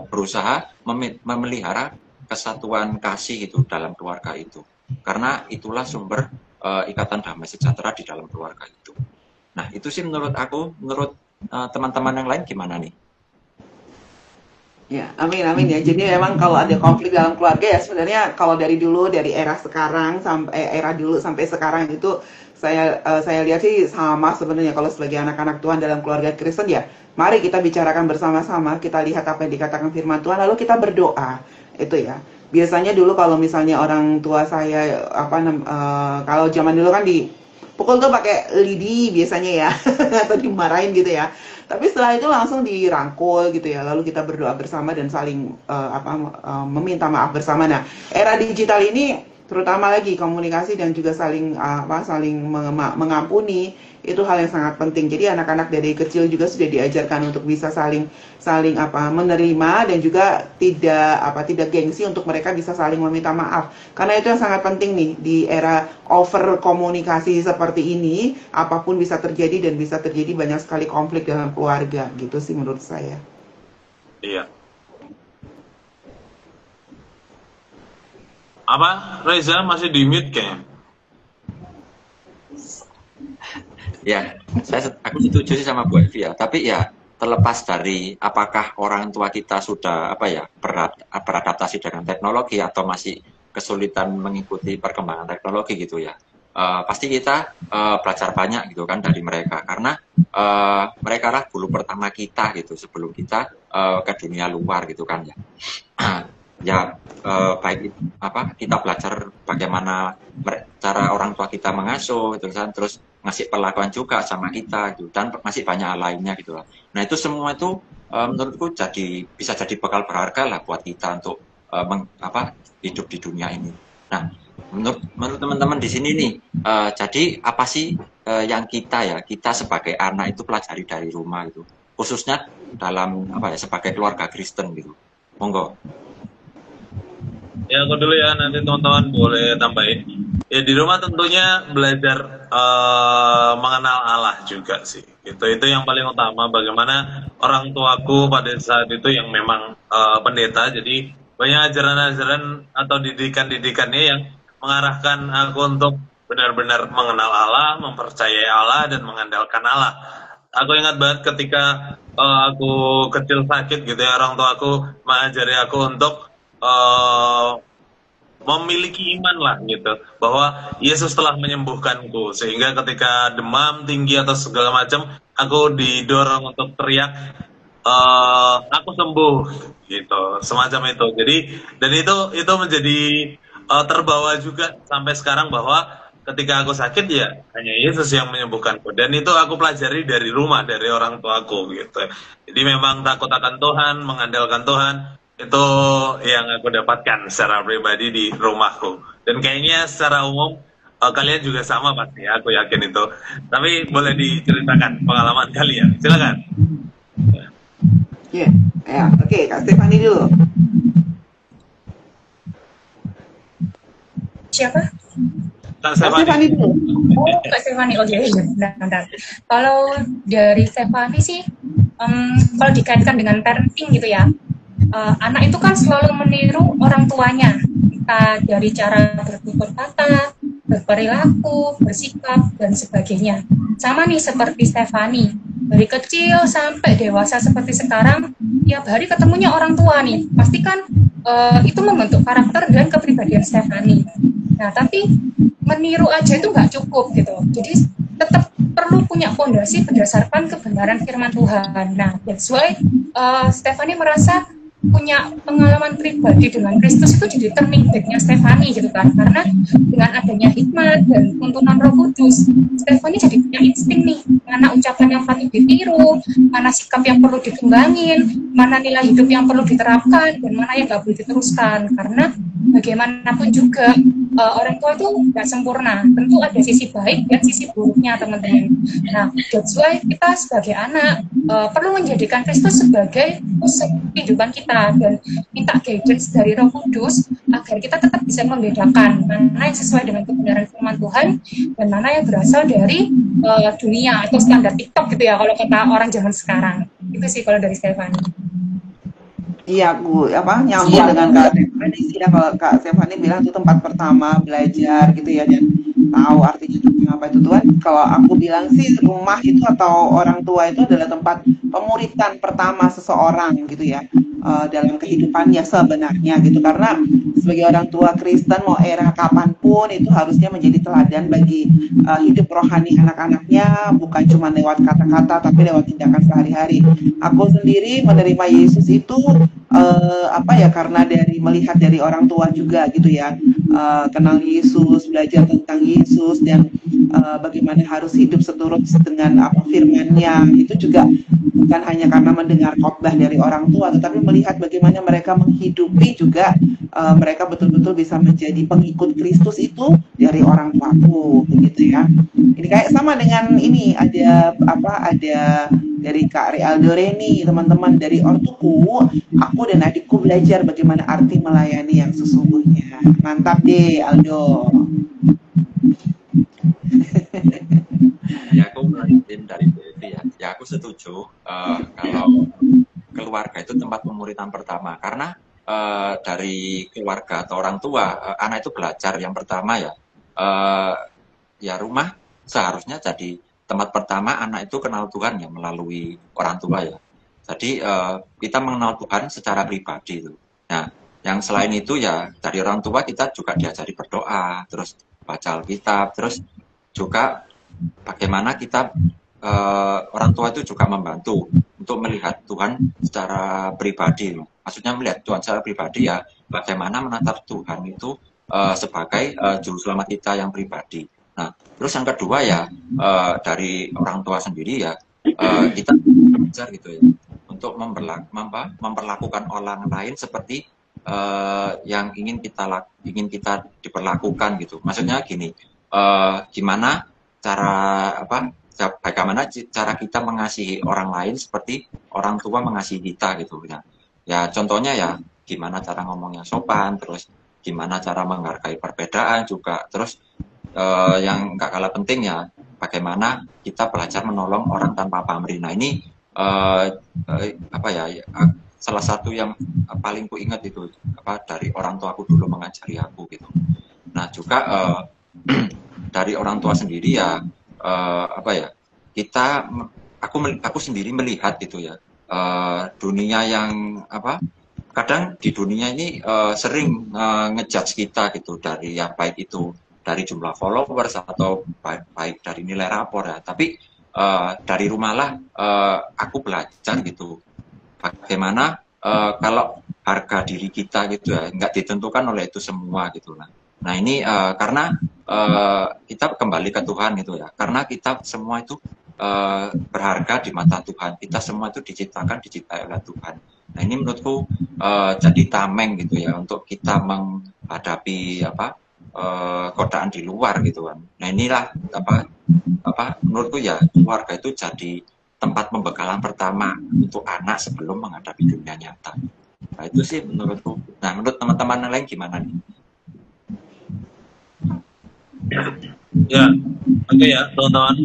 berusaha memelihara kesatuan kasih gitu dalam keluarga itu, karena itulah sumber ikatan damai sejahtera di dalam keluarga itu. Nah itu sih menurut aku. Menurut teman-teman yang lain gimana nih?
Ya, amin ya. Jadi memang kalau ada konflik dalam keluarga ya sebenarnya kalau dari era sekarang sampai era dulu sampai sekarang itu saya lihat sih sama sebenarnya. Kalau sebagai anak-anak Tuhan dalam keluarga Kristen ya, mari kita bicarakan bersama-sama, kita lihat apa yang dikatakan firman Tuhan, lalu kita berdoa. Itu ya. Biasanya dulu kalau misalnya orang tua saya kalau zaman dulu kan dipukul tuh pakai lidi biasanya ya atau dimarahin gitu ya. Tapi setelah itu langsung dirangkul gitu ya, lalu kita berdoa bersama dan saling meminta maaf bersama. Nah, era digital ini terutama lagi komunikasi dan juga saling mengampuni itu hal yang sangat penting. Jadi anak-anak dari kecil juga sudah diajarkan untuk bisa saling menerima dan juga tidak gengsi untuk mereka bisa saling meminta maaf. Karena itu yang sangat penting nih di era over komunikasi seperti ini, apapun bisa terjadi dan bisa terjadi banyak sekali konflik dalam keluarga gitu sih menurut saya.
Iya. Apa Reza masih di mute kayaknya?
Ya, aku setuju sih sama Bu Evi ya. Tapi ya terlepas dari apakah orang tua kita sudah beradaptasi dengan teknologi atau masih kesulitan mengikuti perkembangan teknologi gitu ya. Pasti kita belajar banyak gitu kan dari mereka, karena mereka lah guru pertama kita gitu sebelum kita ke dunia luar gitu kan ya. Kita belajar bagaimana cara orang tua kita mengasuh gitu kan, terus ngasih perlakuan juga sama kita gitu, dan masih banyak lainnya gitu lah. Nah itu semua itu menurutku bisa jadi bekal berharga lah buat kita untuk hidup di dunia ini. Nah menurut teman-teman di sini nih, jadi apa sih yang kita sebagai anak itu pelajari dari rumah gitu, khususnya dalam sebagai keluarga Kristen gitu. Monggo.
Ya aku dulu ya, nanti teman-teman boleh tambahin. Ya di rumah tentunya belajar mengenal Allah juga sih. Itu yang paling utama. Bagaimana orang tuaku pada saat itu yang memang pendeta, jadi banyak ajaran-ajaran atau didikan-didikannya yang mengarahkan aku untuk benar-benar mengenal Allah, mempercayai Allah dan mengandalkan Allah. Aku ingat banget ketika aku kecil sakit gitu ya, orang tua aku mengajari aku untuk memiliki iman lah gitu, bahwa Yesus telah menyembuhkanku, sehingga ketika demam tinggi atau segala macam aku didorong untuk teriak aku sembuh gitu, semacam itu. Jadi dan itu menjadi terbawa juga sampai sekarang, bahwa ketika aku sakit ya hanya Yesus yang menyembuhkanku, dan itu aku pelajari dari rumah, dari orang tuaku gitu. Jadi memang takut akan Tuhan, mengandalkan Tuhan, itu yang aku dapatkan secara pribadi di rumahku, dan kayaknya secara umum kalian juga sama pasti, aku yakin itu. Tapi boleh diceritakan pengalaman kalian, silakan.
Oke, Kak Stefani dulu.
Siapa?
Kak Stefani
dulu.
Oh, Kak Stefani, oke. Bentar. Kalau dari Stefani sih, kalau dikaitkan dengan parenting gitu ya, anak itu kan selalu meniru orang tuanya, entah dari cara bertutur kata, berperilaku, bersikap, dan sebagainya. Sama nih seperti Stefani, dari kecil sampai dewasa seperti sekarang, tiap hari ketemunya orang tua nih, pasti kan itu membentuk karakter dan kepribadian Stephanie. Nah, tapi meniru aja itu nggak cukup gitu. Jadi tetap perlu punya fondasi berdasarkan kebenaran firman Tuhan. Nah, that's why Stephanie merasa punya pengalaman pribadi dengan Kristus itu jadi turning back-nya Stephanie gitu kan, karena dengan adanya hikmat dan tuntunan Roh Kudus, Stephanie jadi punya insting nih, mana ucapan yang patut ditiru, mana sikap yang perlu dikembangin, mana nilai hidup yang perlu diterapkan, dan mana yang nggak boleh diteruskan. Karena bagaimanapun juga orang tua itu nggak sempurna, tentu ada sisi baik dan sisi buruknya teman-teman. Nah, that's why kita sebagai anak perlu menjadikan Kristus sebagai pusat kehidupan kita dan minta guidance dari Roh Kudus agar kita tetap bisa membedakan mana yang sesuai dengan kebenaran firman Tuhan dan mana yang berasal dari dunia atau standar TikTok gitu ya kalau kata orang zaman sekarang. Itu sih kalau dari Stephanie.
Iya, Bu, nyambung dengan Kak Stephanie sih ya. Kalau Kak Stephanie bilang itu tempat pertama belajar gitu ya, dan tahu artinya tentang apa itu Tuhan. Kalau aku bilang sih rumah itu atau orang tua itu adalah tempat pemuritan pertama seseorang gitu ya, dalam kehidupannya sebenarnya gitu. Karena sebagai orang tua Kristen mau era kapanpun itu harusnya menjadi teladan bagi hidup rohani anak-anaknya, bukan cuma lewat kata-kata tapi lewat tindakan sehari-hari. Aku sendiri menerima Yesus itu karena melihat dari orang tua juga gitu ya, kenal Yesus, belajar tentang Yesus, dan bagaimana harus hidup seturut dengan firman-Nya. Itu juga bukan hanya karena mendengar khotbah dari orang tua, tetapi melihat bagaimana mereka menghidupi juga, mereka betul-betul bisa menjadi pengikut Kristus itu dari orang tuaku, begitu ya. Ini kayak sama dengan ini, ada dari Kak Rialdo Reni, teman-teman, dari ortuku, aku dan adikku belajar bagaimana arti melayani yang sesungguhnya. Mantap deh, Aldo.
Ya, aku melanjutin dari itu ya. Ya, aku setuju kalau keluarga itu tempat pemuritan pertama, karena dari keluarga atau orang tua, anak itu belajar yang pertama ya. Ya, rumah seharusnya jadi tempat pertama anak itu kenal Tuhan ya, melalui orang tua ya. Jadi kita mengenal Tuhan secara pribadi itu. Nah, yang selain itu ya dari orang tua kita juga diajari berdoa, terus baca Alkitab, terus juga bagaimana kita orang tua itu juga membantu untuk melihat Tuhan secara pribadi. Maksudnya melihat Tuhan secara pribadi ya, bagaimana menatap Tuhan itu sebagai juru selamat kita yang pribadi. Nah, terus yang kedua ya dari orang tua sendiri ya, kita belajar gitu ya untuk memperlakukan orang lain seperti yang ingin kita diperlakukan gitu. Maksudnya gini, bagaimana cara kita mengasihi orang lain seperti orang tua mengasihi kita gitu ya. Ya contohnya ya gimana cara ngomong yang sopan, terus gimana cara menghargai perbedaan juga, terus yang nggak kalah penting ya bagaimana kita belajar menolong orang tanpa pamrih. Nah ini salah satu yang paling ku ingat itu dari orang tua aku dulu mengajari aku gitu. Nah juga dari orang tua sendiri ya aku sendiri melihat gitu ya, dunia yang kadang di dunia ini sering ngejudge kita gitu dari yang baik itu dari jumlah followers atau baik dari nilai rapor ya. Tapi dari rumahlah aku belajar gitu bagaimana kalau harga diri kita gitu ya nggak ditentukan oleh itu semua gitu lah. Nah ini karena kita kembali ke Tuhan gitu ya, karena kita semua itu berharga di mata Tuhan, kita semua itu dicintai oleh Tuhan. Nah ini menurutku jadi tameng gitu ya untuk kita menghadapi godaan di luar gitu kan. Nah inilah menurutku ya keluarga itu jadi tempat pembekalan pertama untuk anak sebelum menghadapi dunia nyata. Nah itu sih menurutku. Nah menurut teman-teman lain gimana nih?
Ya, oke ya teman-teman.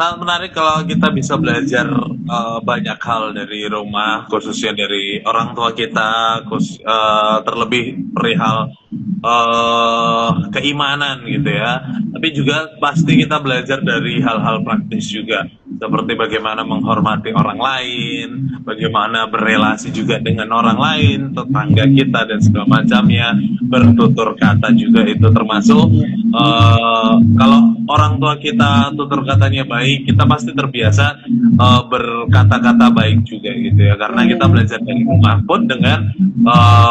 Sangat menarik kalau kita bisa belajar banyak hal dari rumah, khususnya dari orang tua kita, terlebih perihal keimanan gitu ya. Tapi juga pasti kita belajar dari hal-hal praktis juga. seperti bagaimana menghormati orang lain, bagaimana berrelasi juga dengan orang lain, tetangga kita dan segala macamnya, bertutur kata juga itu termasuk kalau orang tua kita tutur katanya baik, kita pasti terbiasa berkata-kata baik juga gitu ya, karena kita belajar dari rumah pun dengan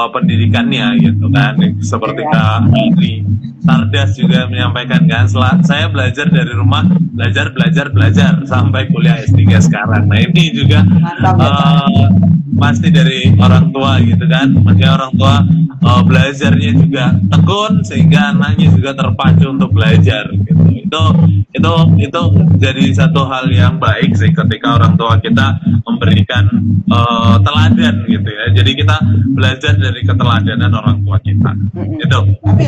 pendidikannya gitu kan, seperti Kak Adri Sardas juga menyampaikan kan, saya belajar dari rumah, belajar sampai kuliah S3 sekarang. Nah ini juga pasti dari orang tua gitu kan, maksudnya orang tua belajarnya juga tekun sehingga anaknya juga terpacu untuk belajar gitu. Itu jadi satu hal yang baik sih ketika orang tua kita memberikan teladan gitu ya. Jadi kita belajar dari keteladanan orang tua kita. Gitu.
Tapi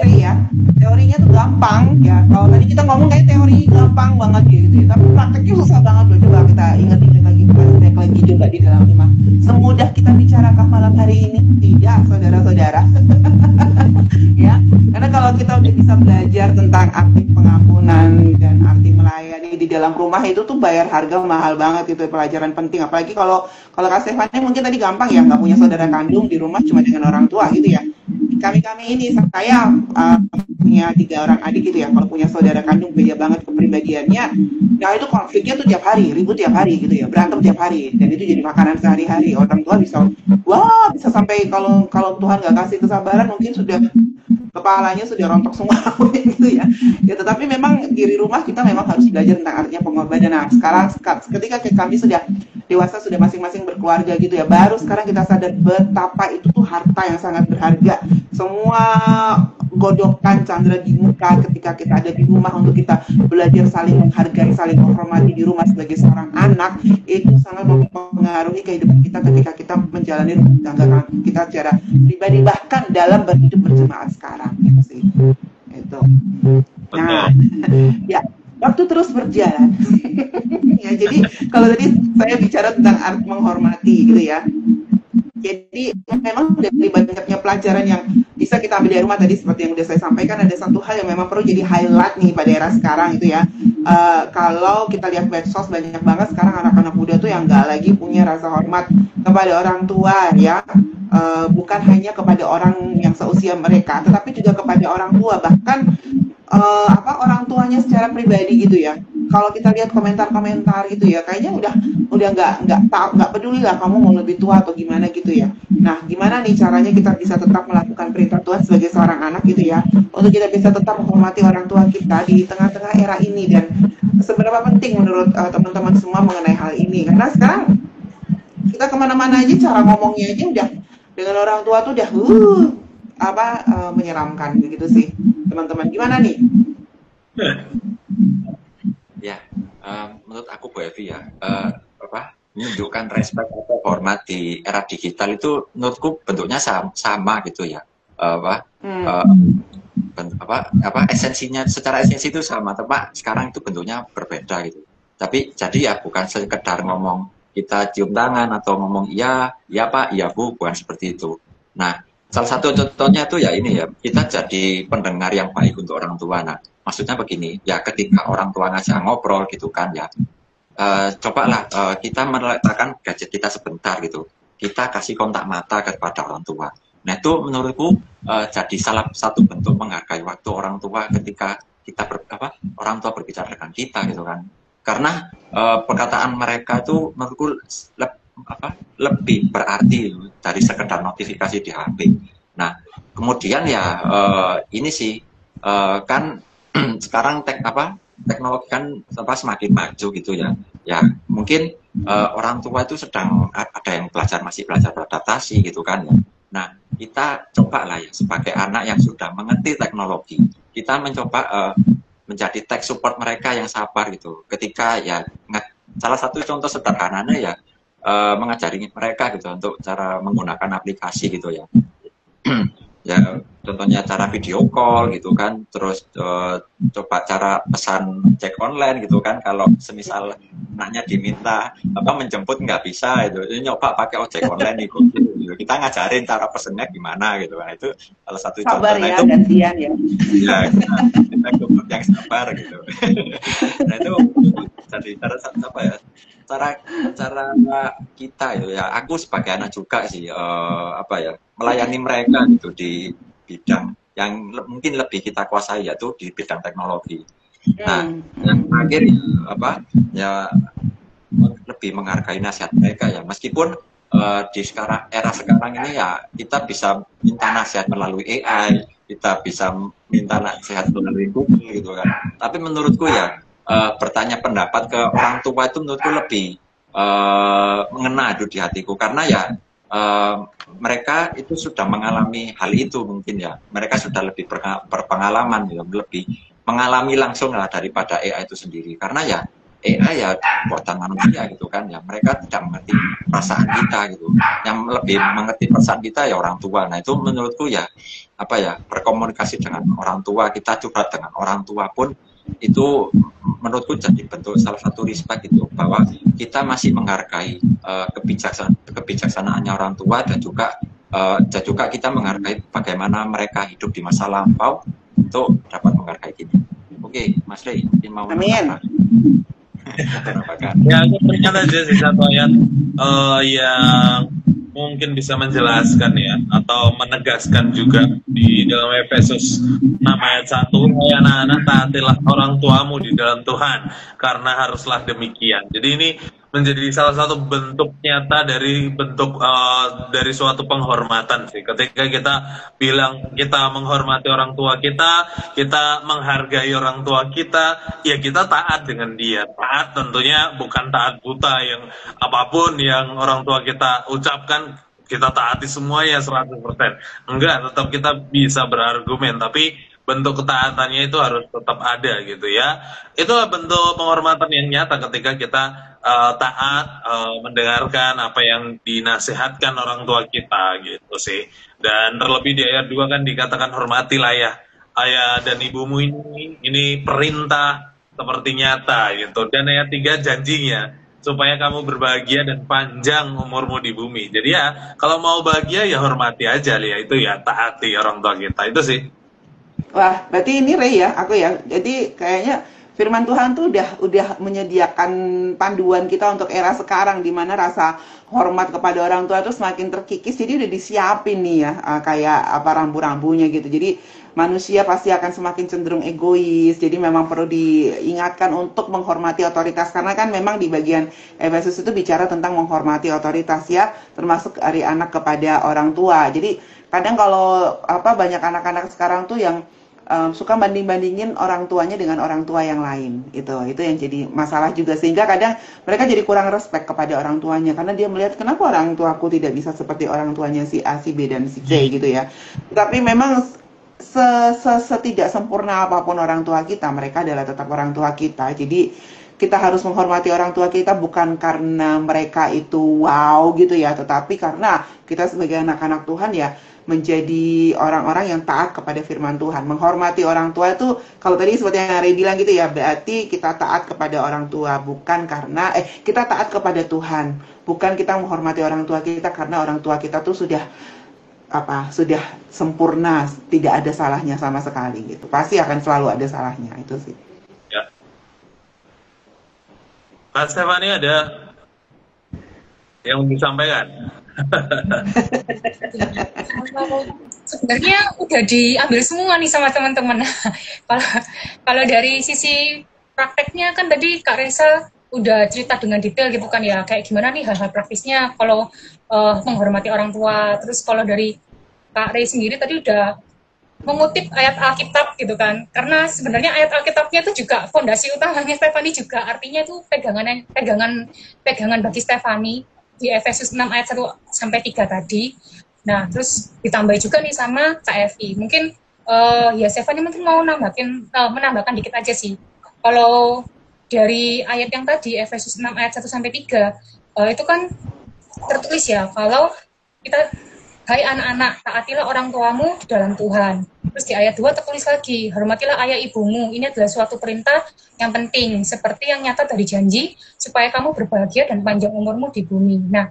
Rey ya, teorinya tuh gampang ya. Kalau tadi kita ngomong kayak teori gampang banget gitu ya. Tapi prakteknya susah banget loh. Coba kita ingat-ingat lagi, praktek lagi coba di dalam rumah. Semudah kita bicarakan malam hari ini? Tidak, saudara-saudara. Ya, karena kalau kita udah bisa belajar tentang arti pengampunan dan arti melayani di dalam rumah, itu tuh bayar harga mahal banget, itu pelajaran penting. Apalagi kalau Kak Stefani mungkin tadi gampang ya, nggak punya saudara kandung di rumah, cuma dengan orang tua gitu ya. Kami ini, saya punya 3 orang adik gitu ya. Kalau punya saudara kandung beda banget kepribadiannya. Nah itu konfliknya tuh tiap hari, ribut tiap hari gitu ya, berantem tiap hari, dan itu jadi makanan sehari-hari. Orang tua bisa sampai kalau Tuhan nggak kasih kesabaran mungkin sudah kepalanya sudah rontok semua gitu ya. Ya tetapi memang di rumah kita memang harus belajar tentang artinya pengorbanan. Nah sekarang ketika kami sudah dewasa, sudah masing-masing berkeluarga gitu ya, baru sekarang kita sadar betapa itu tuh harta yang sangat berharga. Semua godokan candra di muka ketika kita ada di rumah untuk kita belajar saling menghargai, saling menghormati di rumah sebagai seorang anak, itu sangat mempengaruhi kehidupan kita ketika kita menjalani rumah tangga kita secara pribadi, bahkan dalam berhidup berjemaat sekarang gitu sih. Itu. Nah, ya, waktu terus berjalan. Ya, jadi kalau tadi saya bicara tentang arti menghormati gitu ya. Jadi memang dari banyaknya pelajaran yang bisa kita ambil dari rumah tadi, seperti yang sudah saya sampaikan, ada satu hal yang memang perlu jadi highlight nih pada era sekarang itu ya. Kalau kita lihat medsos, banyak banget sekarang anak-anak muda tuh yang nggak lagi punya rasa hormat kepada orang tua ya. Bukan hanya kepada orang yang seusia mereka, tetapi juga kepada orang tua, bahkan orang tuanya secara pribadi gitu ya. Kalau kita lihat komentar-komentar gitu ya, kayaknya udah nggak peduli lah kamu mau lebih tua atau gimana gitu ya. Nah, gimana nih caranya kita bisa tetap melakukan perintah Tuhan sebagai seorang anak gitu ya, untuk kita bisa tetap menghormati orang tua kita di tengah-tengah era ini, dan seberapa penting menurut teman-teman semua mengenai hal ini, karena sekarang kita kemana-mana aja cara ngomongnya aja udah dengan orang tua tuh udah menyeramkan begitu sih teman-teman. Gimana nih?
Ya, menurut aku Bu Evi ya, menunjukkan respect atau hormat di era digital itu menurutku bentuknya sama gitu ya. Esensinya, secara esensi itu sama, tapi sekarang itu bentuknya berbeda gitu. Tapi jadi ya bukan sekedar ngomong kita cium tangan atau ngomong iya Pak, iya Bu, bukan seperti itu. Nah, salah satu contohnya tuh ya ini ya, kita jadi pendengar yang baik untuk orang tua. Nah, maksudnya begini, ya ketika orang tua ngajak ngobrol gitu kan ya, cobalah kita meletakkan gadget kita sebentar gitu, kita kasih kontak mata kepada orang tua. Nah itu menurutku jadi salah satu bentuk menghargai waktu orang tua ketika kita orang tua berbicara dengan kita gitu kan. Karena perkataan mereka itu menurutku lebih berarti dari sekedar notifikasi di HP. Nah kemudian ya ini sih kan sekarang teknologi kan semakin maju gitu ya. Ya mungkin orang tua itu sedang ada yang masih belajar beradaptasi gitu kan ya. Nah kita coba lah ya sebagai anak yang sudah mengerti teknologi, kita mencoba menjadi tech support mereka yang sabar gitu. Ketika ya salah satu contoh sederhananya ya mengajari mereka gitu untuk cara menggunakan aplikasi gitu ya. Ya contohnya cara video call gitu kan, terus coba cara pesan cek online gitu kan, kalau semisal anaknya diminta menjemput nggak bisa itu nyoba pakai ojek online itu gitu. Kita ngajarin cara pesennya gimana gitu kan. Itu salah satu
Sabar
contoh. Nah,
ya,
itu
gantian ya.
ya kita support yang sabar gitu. Nah itu jadi cara apa ya? Cara kita ya. Aku sebagai anak juga sih apa ya, melayani mereka gitu di bidang yang mungkin lebih kita kuasai, yaitu di bidang teknologi. Nah, yang terakhir ya apa ya, lebih menghargai nasihat mereka ya, meskipun di era sekarang ini ya kita bisa minta nasihat melalui AI, kita bisa minta nasihat melalui Google gitu kan. Tapi menurutku ya bertanya pendapat ke orang tua itu menurutku lebih mengena di hatiku, karena ya mereka itu sudah mengalami hal itu mungkin ya, mereka sudah lebih berpengalaman ya, lebih mengalami langsung lah daripada AI itu sendiri, karena ya AI ya buatan manusia gitu kan ya, mereka tidak mengerti perasaan kita gitu, yang lebih mengerti perasaan kita ya orang tua. Nah itu menurutku ya apa ya, berkomunikasi dengan orang tua, kita curhat dengan orang tua pun itu menurutku jadi bentuk salah satu respect gitu, bahwa kita masih menghargai kebijaksanaannya orang tua, dan juga kita menghargai bagaimana mereka hidup di masa lampau untuk dapat menghargai kita. Oke, Mas Rey, mungkin mau
Amin.
Ya, aku teringat aja sih satu ayat yang mungkin bisa menjelaskan ya, atau menegaskan juga di dalam Efesus 6 ayat 1, "Hai anak-anak, taatilah orang tuamu di dalam Tuhan, karena haruslah demikian." Jadi ini menjadi salah satu bentuk nyata dari dari suatu penghormatan sih. Ketika kita bilang kita menghormati orang tua kita menghargai orang tua kita, ya kita taat dengan dia. Taat tentunya bukan taat buta yang apapun yang orang tua kita ucapkan kita taati semuanya 100%. Enggak, tetap kita bisa berargumen, tapi bentuk ketaatannya itu harus tetap ada gitu ya. Itulah bentuk penghormatan yang nyata ketika kita taat, mendengarkan apa yang dinasihatkan orang tua kita gitu sih. Dan terlebih di ayat 2 kan dikatakan hormatilah ya ayah dan ibumu, ini perintah seperti nyata gitu. Dan ayat 3 janjinya supaya kamu berbahagia dan panjang umurmu di bumi. Jadi ya kalau mau bahagia ya hormati aja ya, itu ya taati orang tua kita, itu sih.
Wah, berarti ini Rey ya, aku ya. Jadi kayaknya firman Tuhan tuh udah menyediakan panduan kita untuk era sekarang, di mana rasa hormat kepada orang tua itu semakin terkikis. Jadi udah disiapin nih ya, kayak apa rambu-rambunya gitu. Jadi manusia pasti akan semakin cenderung egois. Jadi memang perlu diingatkan untuk menghormati otoritas, karena kan memang di bagian Efesus itu bicara tentang menghormati otoritas ya, termasuk dari anak kepada orang tua. Jadi kadang kalau banyak anak-anak sekarang tuh yang suka banding-bandingin orang tuanya dengan orang tua yang lain, itu yang jadi masalah juga, sehingga kadang mereka jadi kurang respect kepada orang tuanya, karena dia melihat kenapa orang tuaku tidak bisa seperti orang tuanya si A, si B, dan si C gitu ya. Tapi memang setidak sempurna apapun orang tua kita, mereka adalah tetap orang tua kita. Jadi kita harus menghormati orang tua kita bukan karena mereka itu wow gitu ya, tetapi karena kita sebagai anak-anak Tuhan ya menjadi orang-orang yang taat kepada firman Tuhan. Menghormati orang tua itu, kalau tadi seperti yang Ari bilang gitu ya, berarti kita taat kepada orang tua bukan karena kita taat kepada Tuhan, bukan kita menghormati orang tua kita karena orang tua kita tuh sudah sempurna, tidak ada salahnya sama sekali gitu. Pasti akan selalu ada salahnya, itu sih.
Ya. Mas Stefani ada yang disampaikan?
Sebenarnya udah diambil semua nih sama teman-teman. Kalau dari sisi prakteknya kan tadi Kak Reza udah cerita dengan detail gitu kan ya, kayak gimana nih hal-hal praktisnya kalau menghormati orang tua. Terus kalau dari Kak Rey sendiri tadi udah mengutip ayat Alkitab gitu kan, karena sebenarnya ayat Alkitabnya itu juga fondasi utamanya Stefani juga, artinya itu pegangan bagi Stefani di Efesus 6 ayat 1 sampai 3 tadi. Nah, terus ditambah juga nih sama KFI. Mungkin ya Stefani mungkin mau menambahkan dikit aja sih. Kalau dari ayat yang tadi Efesus 6 ayat 1 sampai 3 itu kan tertulis ya kalau kita, hai anak-anak, taatilah orang tuamu di dalam Tuhan. Terus di ayat 2 tertulis lagi, hormatilah ayah ibumu. Ini adalah suatu perintah yang penting, seperti yang nyata dari janji, supaya kamu berbahagia dan panjang umurmu di bumi. Nah,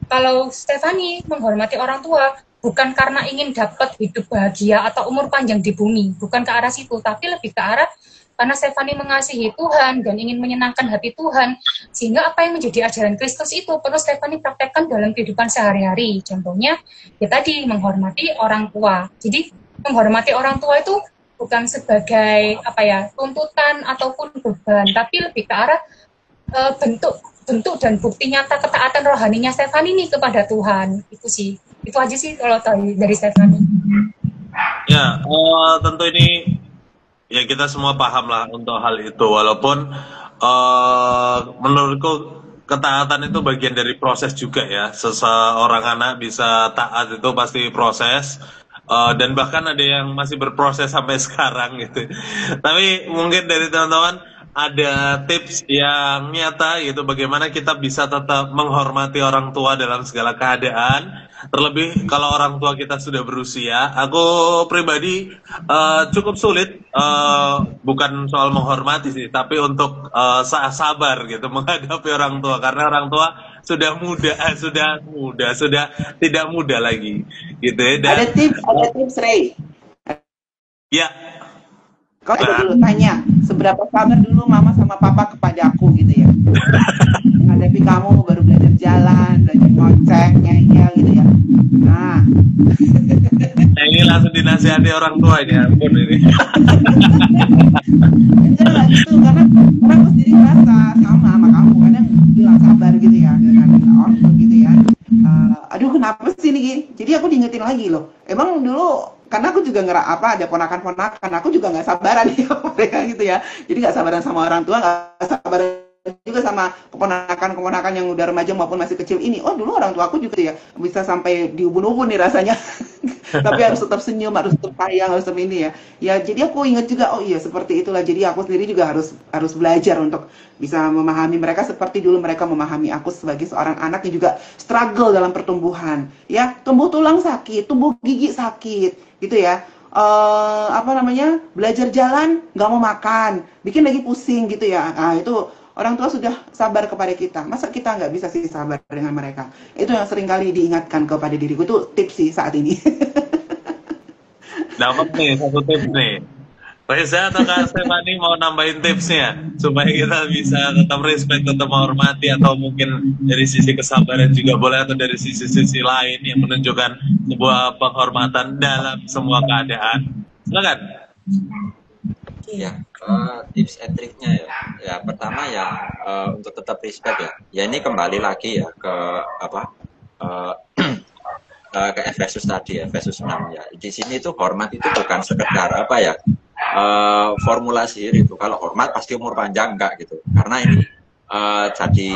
kalau Stefani menghormati orang tua bukan karena ingin dapat hidup bahagia atau umur panjang di bumi, bukan ke arah situ, tapi lebih ke arah karena Stefani mengasihi Tuhan dan ingin menyenangkan hati Tuhan, sehingga apa yang menjadi ajaran Kristus itu perlu Stefani praktekkan dalam kehidupan sehari-hari. Contohnya, ya tadi, menghormati orang tua. Jadi, menghormati orang tua itu bukan sebagai tuntutan ataupun beban, tapi lebih ke arah bentuk dan bukti nyata ketaatan rohaninya Stefani ini kepada Tuhan. Itu sih, itu aja sih kalau dari Stefani.
Ya, tentu ini ya kita semua paham lah untuk hal itu, walaupun menurutku ketaatan itu bagian dari proses juga ya. Seseorang anak bisa taat itu pasti proses, dan bahkan ada yang masih berproses sampai sekarang gitu. Tapi mungkin dari teman-teman ada tips yang nyata gitu bagaimana kita bisa tetap menghormati orang tua dalam segala keadaan, terlebih kalau orang tua kita sudah berusia. Aku pribadi cukup sulit, bukan soal menghormati sih, tapi untuk sabar gitu menghadapi orang tua, karena orang tua sudah sudah tidak muda lagi gitu ya. Dan
Ada tips Ray.
ya,
Kau dulu tanya, seberapa sabar dulu mama sama papa kepada aku gitu ya. Menghadapi kamu baru belajar jalan, belajar ngoceh, ngeyel gitu ya. Nah,
ini langsung dinasihati orang tua ini, ampun ini.
enggak gitu, karena aku sendiri merasa sama kamu, kadang bilang sabar gitu ya, dengan orang gitu ya. Aduh kenapa sih nih? Jadi aku diingetin lagi loh. Emang dulu karena aku juga ada ponakan-ponakan, aku juga nggak sabaran ya mereka gitu ya. Jadi nggak sabaran sama orang tua, nggak sabaran juga sama keponakan-keponakan yang udah remaja maupun masih kecil ini. Oh dulu orang tua aku juga ya bisa sampai diubun-ubun nih rasanya. Tapi harus tetap senyum, harus tetap sayang, harus tetap ini ya. Ya jadi aku ingat juga, oh iya seperti itulah. Jadi aku sendiri juga harus belajar untuk bisa memahami mereka seperti dulu mereka memahami aku sebagai seorang anak yang juga struggle dalam pertumbuhan. Ya tumbuh tulang sakit, tumbuh gigi sakit, gitu ya. Belajar jalan nggak mau makan, bikin lagi pusing gitu ya. Nah itu orang tua sudah sabar kepada kita, masa kita nggak bisa sih sabar dengan mereka? Itu yang sering kali diingatkan kepada diriku, itu tips sih saat ini.
Dapat nih satu tips nih. Reza atau Kak Stefani mau nambahin tipsnya supaya kita bisa tetap respect, tetap menghormati, atau mungkin dari sisi kesabaran juga boleh, atau dari sisi-sisi lain yang menunjukkan sebuah penghormatan dalam semua keadaan. Silakan.
Ya, tips and triknya ya pertama ya untuk tetap respect ya ini kembali lagi ya ke ke Efesus tadi, Efesus 6 ya. Di sini tuh hormat itu bukan sekedar formula sihir itu. Kalau hormat pasti umur panjang, enggak gitu. Karena ini jadi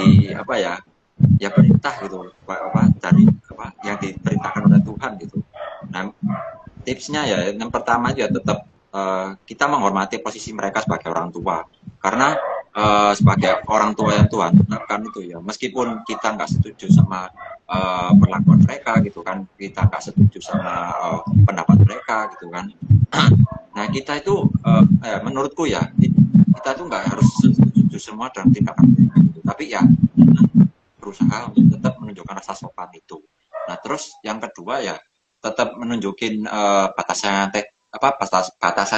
ya perintah gitu, dari yang diperintahkan oleh Tuhan gitu. Nah, tipsnya ya yang pertama ya tetap kita menghormati posisi mereka sebagai orang tua, karena sebagai orang tua yang Tuhan tetapkan itu ya, meskipun kita nggak setuju sama perlakuan mereka gitu kan, kita nggak setuju sama pendapat mereka gitu kan. Nah kita itu menurutku ya kita tuh nggak harus setuju semua dalam tindakan mereka gitu, tapi ya berusaha untuk tetap menunjukkan rasa sopan itu. Nah terus yang kedua ya tetap menunjukin batasan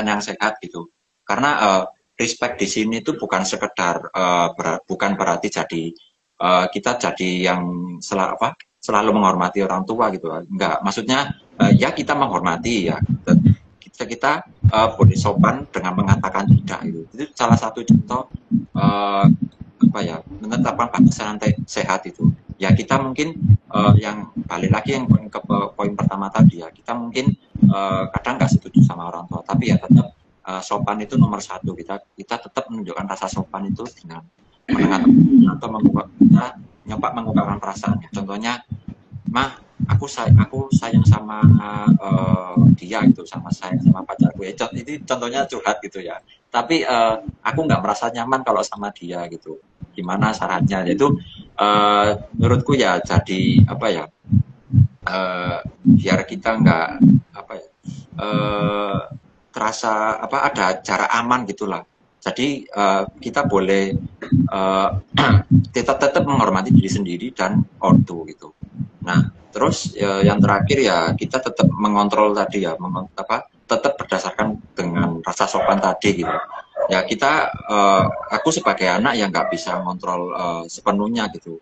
yang sehat gitu, karena respect di sini itu bukan sekedar bukan berarti jadi kita jadi yang selalu menghormati orang tua gitu, enggak, maksudnya ya kita menghormati ya, kita boleh sopan dengan mengatakan tidak gitu. Itu salah satu contoh menetapkan batasan sehat itu ya. Kita mungkin yang balik lagi yang ke poin pertama tadi ya, kita mungkin kadang nggak setuju sama orang tua, tapi ya tetap sopan itu nomor satu. Kita tetap menunjukkan rasa sopan itu dengan mendengar atau nyoba mengungkapkan perasaannya. Contohnya, mah aku sayang sama dia gitu, sayang sama pacarku ya. Ini contohnya curhat gitu ya, tapi aku nggak merasa nyaman kalau sama dia gitu. Gimana syaratnya? Itu menurutku ya jadi biar kita nggak terasa ada jarak aman gitulah Jadi kita boleh tetap menghormati diri sendiri dan ortu gitu. Nah, terus yang terakhir ya kita tetap mengontrol tadi ya, tetap berdasarkan dengan rasa sopan tadi gitu. Ya kita, aku sebagai anak yang nggak bisa ngontrol sepenuhnya gitu.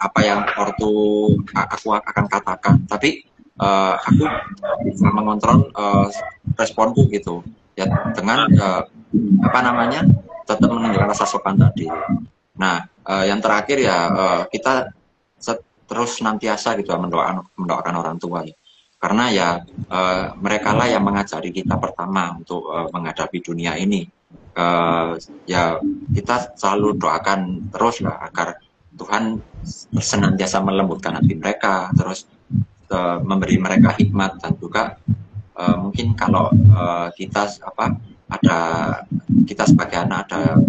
Apa yang ortu aku akan katakan, tapi aku bisa mengontrol responku gitu. Ya dengan tetap menunjukkan rasa sopan tadi. Nah, yang terakhir ya kita terus senantiasa gitu mendoakan orang tua ya. Karena ya mereka lah yang mengajari kita pertama untuk menghadapi dunia ini. Ya kita selalu doakan terus lah agar Tuhan senantiasa melembutkan hati mereka, terus memberi mereka hikmat, dan juga mungkin kalau kita sebagai anak ada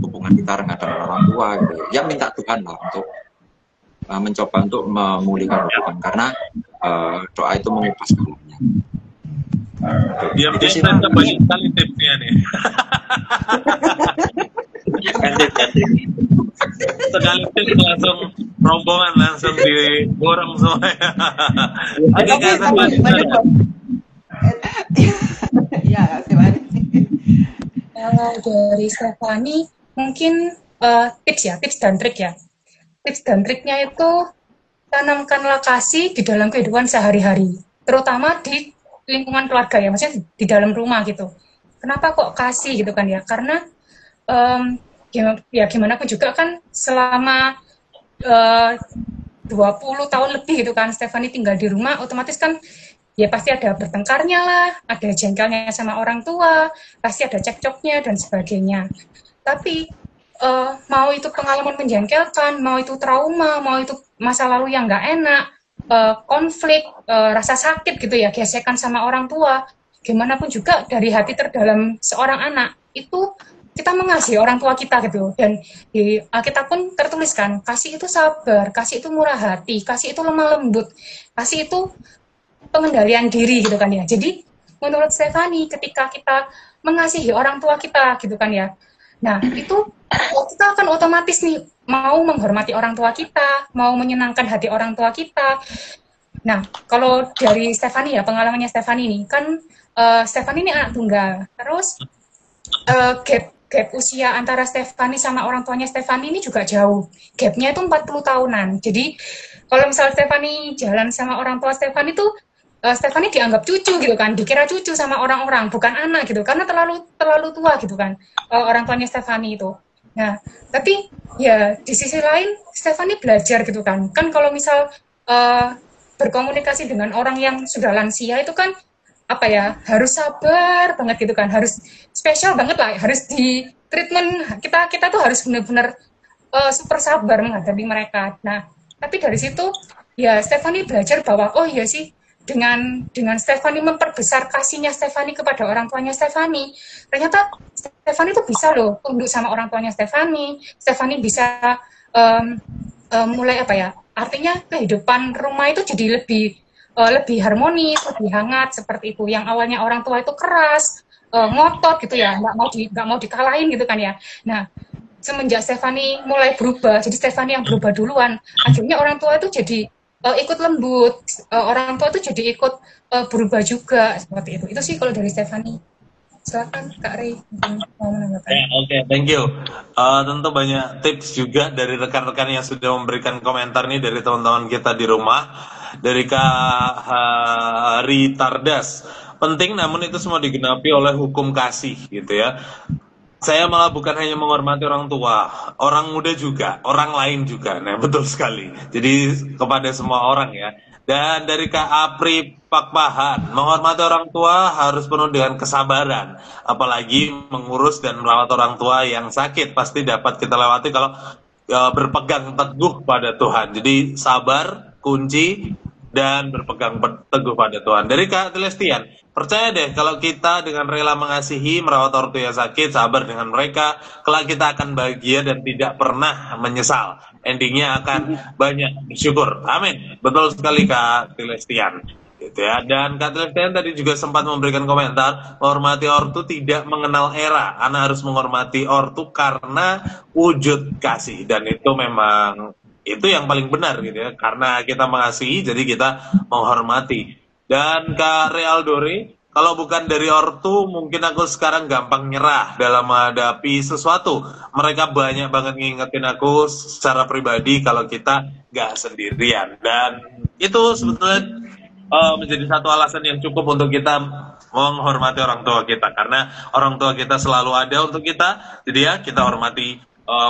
hubungan kita dengan orang tua gitu, ya minta Tuhan lah untuk mencoba untuk memulihkan hubungan, karena doa itu mengubah segalanya.
Dia ternyata banyak sekali tipsnya nih. Sekali tips langsung rombongan langsung diborong semuanya. Oke, Kak Stefani.
Ya, Stefani.
Kalau dari Stefani mungkin tips dan trik ya. Tips dan triknya itu tanamkanlah kasih di dalam kehidupan sehari-hari, terutama di lingkungan keluarga ya, maksudnya di dalam rumah gitu. Kenapa kok kasih gitu kan ya? Karena gimana pun juga kan selama 20 tahun lebih gitu kan Stefani tinggal di rumah, otomatis kan ya pasti ada bertengkarnya lah, ada jengkelnya sama orang tua, pasti ada cekcoknya dan sebagainya. Tapi mau itu pengalaman menjengkelkan, mau itu trauma, mau itu masa lalu yang nggak enak, konflik, rasa sakit gitu ya, gesekan sama orang tua, gimana pun juga dari hati terdalam seorang anak itu kita mengasihi orang tua kita gitu. Dan di Alkitab pun tertuliskan, kasih itu sabar, kasih itu murah hati, kasih itu lemah lembut, kasih itu pengendalian diri gitu kan ya. Jadi menurut Stefani, ketika kita mengasihi orang tua kita gitu kan ya, nah itu kita akan otomatis nih mau menghormati orang tua kita, mau menyenangkan hati orang tua kita. Nah, kalau dari Stefani ya, pengalamannya Stefani ini kan Stefani ini anak tunggal, terus gap usia antara Stefani sama orang tuanya Stefani ini juga jauh, gapnya itu 40 tahunan. Jadi kalau misalnya Stefani jalan sama orang tua Stefani tuh Stefani dianggap cucu gitu kan, dikira cucu sama orang-orang, bukan anak gitu, karena terlalu tua gitu kan orang tuanya Stefani itu. Nah, tapi ya di sisi lain Stefani belajar gitu kan kalau misal berkomunikasi dengan orang yang sudah lansia itu kan apa ya, harus sabar banget gitu kan, harus spesial banget lah, harus di treatment, kita tuh harus benar-benar super sabar menghadapi mereka. Nah, tapi dari situ ya Stefani belajar bahwa oh iya sih, dengan Stefani memperbesar kasihnya Stefani kepada orang tuanya Stefani, ternyata Stefani tuh bisa loh tunduk sama orang tuanya Stefani bisa mulai apa ya, artinya kehidupan rumah itu jadi lebih harmonis, lebih hangat seperti itu. Yang awalnya orang tua itu keras, ngotot gitu ya, nggak mau dikalahin gitu kan ya. Nah, semenjak Stefani mulai berubah, jadi Stefani yang berubah duluan, akhirnya orang tua itu jadi ikut lembut, orang tua itu jadi ikut berubah juga seperti itu. Itu sih kalau dari Stefani. Silakan Kak Rey mau menanggapan.
Oke, thank you. Tentu banyak tips juga dari rekan-rekan yang sudah memberikan komentar nih dari teman-teman kita di rumah. Dari Kak Hari Tardas, penting namun itu semua digenapi oleh hukum kasih gitu ya. Saya malah bukan hanya menghormati orang tua, orang muda juga, orang lain juga. Nah, betul sekali. Jadi kepada semua orang ya. Dan dari Kak Apri Pakpahan, menghormati orang tua harus penuh dengan kesabaran. Apalagi mengurus dan merawat orang tua yang sakit, pasti dapat kita lewati kalau berpegang teguh pada Tuhan. Jadi sabar, kunci, dan berpegang teguh pada Tuhan. Dari Kak Celestian, percaya deh kalau kita dengan rela mengasihi, merawat orang tua yang sakit, sabar dengan mereka, kelak kita akan bahagia dan tidak pernah menyesal. Endingnya akan banyak bersyukur. Amin. Betul sekali Kak Celestian. gitu ya. Dan Kak Tristan tadi juga sempat memberikan komentar, menghormati ortu tidak mengenal era. Anak harus menghormati ortu karena wujud kasih, dan itu memang itu yang paling benar gitu ya. Karena kita mengasihi, jadi kita menghormati. Dan Kak Real Dore, kalau bukan dari ortu, mungkin aku sekarang gampang nyerah dalam menghadapi sesuatu. Mereka banyak banget ngingetin aku secara pribadi kalau kita nggak sendirian. Dan itu sebetulnya menjadi satu alasan yang cukup untuk kita menghormati orang tua kita. Karena orang tua kita selalu ada untuk kita, jadi ya kita hormati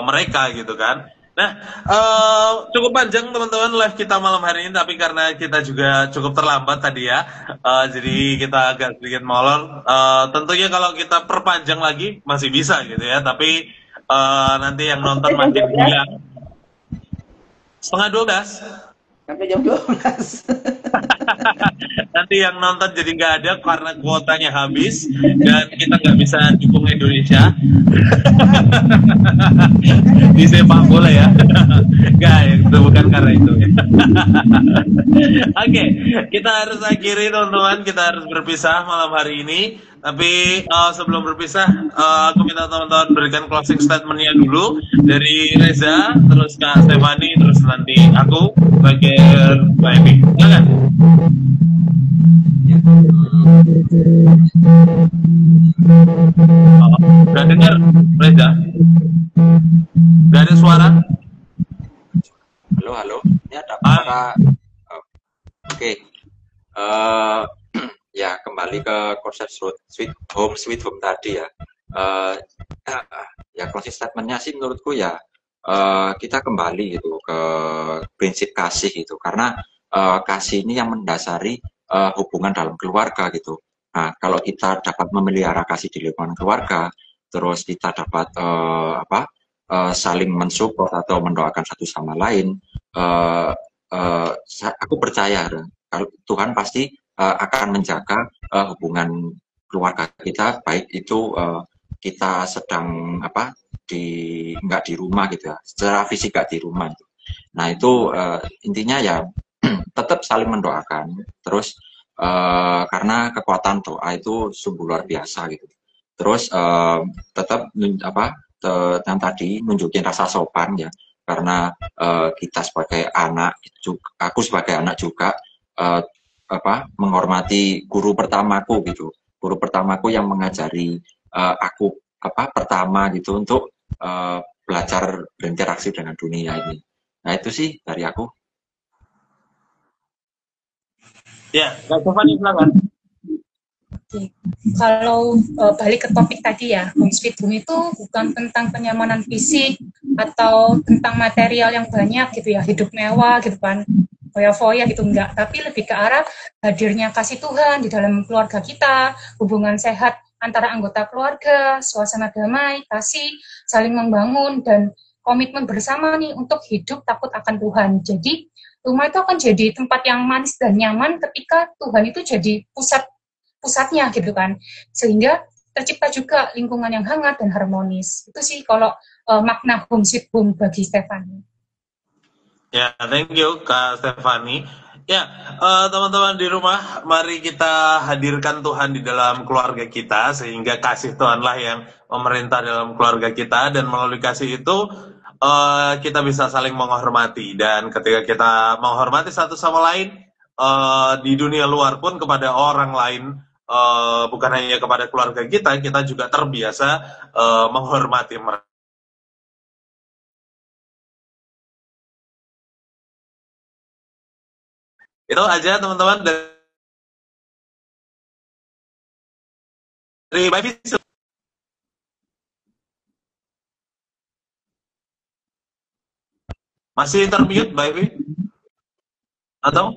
mereka gitu kan. Nah, cukup panjang teman-teman live kita malam hari ini, tapi karena kita juga cukup terlambat tadi ya, jadi kita agak sedikit molor. Tentunya kalau kita perpanjang lagi masih bisa gitu ya, tapi nanti yang nonton makin gila. Setengah 12
sampai jam 12.
Nanti yang nonton jadi nggak ada karena kuotanya habis dan kita nggak bisa dukung Indonesia di sepak bola ya. Nggak, itu bukan karena itu ya. Oke, kita harus akhiri teman-teman, kita harus berpisah malam hari ini. Tapi sebelum berpisah, aku minta teman-teman berikan closing statement-nya dulu dari Reza, terus Kak Stefani, terus nanti aku bagian Mbak Evi. Silakan. Gak dengar, Reza? Gak ada suara?
Halo. Ini ada suara. Oke. Ya, kembali ke konsep sweet home tadi ya. Ya closing statement-nya sih menurutku ya kita kembali gitu ke prinsip kasih gitu, karena kasih ini yang mendasari hubungan dalam keluarga gitu. Nah, kalau kita dapat memelihara kasih di lingkungan keluarga, terus kita dapat saling mensupport atau mendoakan satu sama lain, aku percaya kalau Tuhan pasti akan menjaga hubungan keluarga kita, baik itu kita sedang nggak di rumah gitu ya, secara fisik nggak di rumah gitu. Nah itu intinya ya tetap saling mendoakan, terus karena kekuatan doa itu sungguh luar biasa gitu. Terus tetap yang tadi nunjukin rasa sopan ya, karena kita sebagai anak, aku sebagai anak juga menghormati guru pertamaku gitu, guru pertamaku yang mengajari aku pertama gitu untuk belajar berinteraksi dengan dunia ini. Nah itu sih dari aku.
Ya, Kak Stefani silakan.
Kalau balik ke topik tadi ya, home sweet home itu bukan tentang kenyamanan fisik atau tentang material yang banyak gitu ya, hidup mewah gitu kan, foya-foya gitu, enggak, tapi lebih ke arah hadirnya kasih Tuhan di dalam keluarga kita, hubungan sehat antara anggota keluarga, suasana damai, kasih, saling membangun, dan komitmen bersama nih untuk hidup takut akan Tuhan. Jadi rumah itu akan jadi tempat yang manis dan nyaman ketika Tuhan itu jadi pusatnya gitu kan, sehingga tercipta juga lingkungan yang hangat dan harmonis. Itu sih kalau makna home sweet home bagi Stefani.
Ya, thank you Kak Stefani. Ya, teman-teman di rumah, mari kita hadirkan Tuhan di dalam keluarga kita, sehingga kasih Tuhanlah yang memerintah dalam keluarga kita, dan melalui kasih itu kita bisa saling menghormati. Dan ketika kita menghormati satu sama lain di dunia luar pun kepada orang lain, bukan hanya kepada keluarga kita juga terbiasa menghormati mereka. Itu aja teman-teman dari Mbak Evi. Masih termute Mbak Evi? Atau?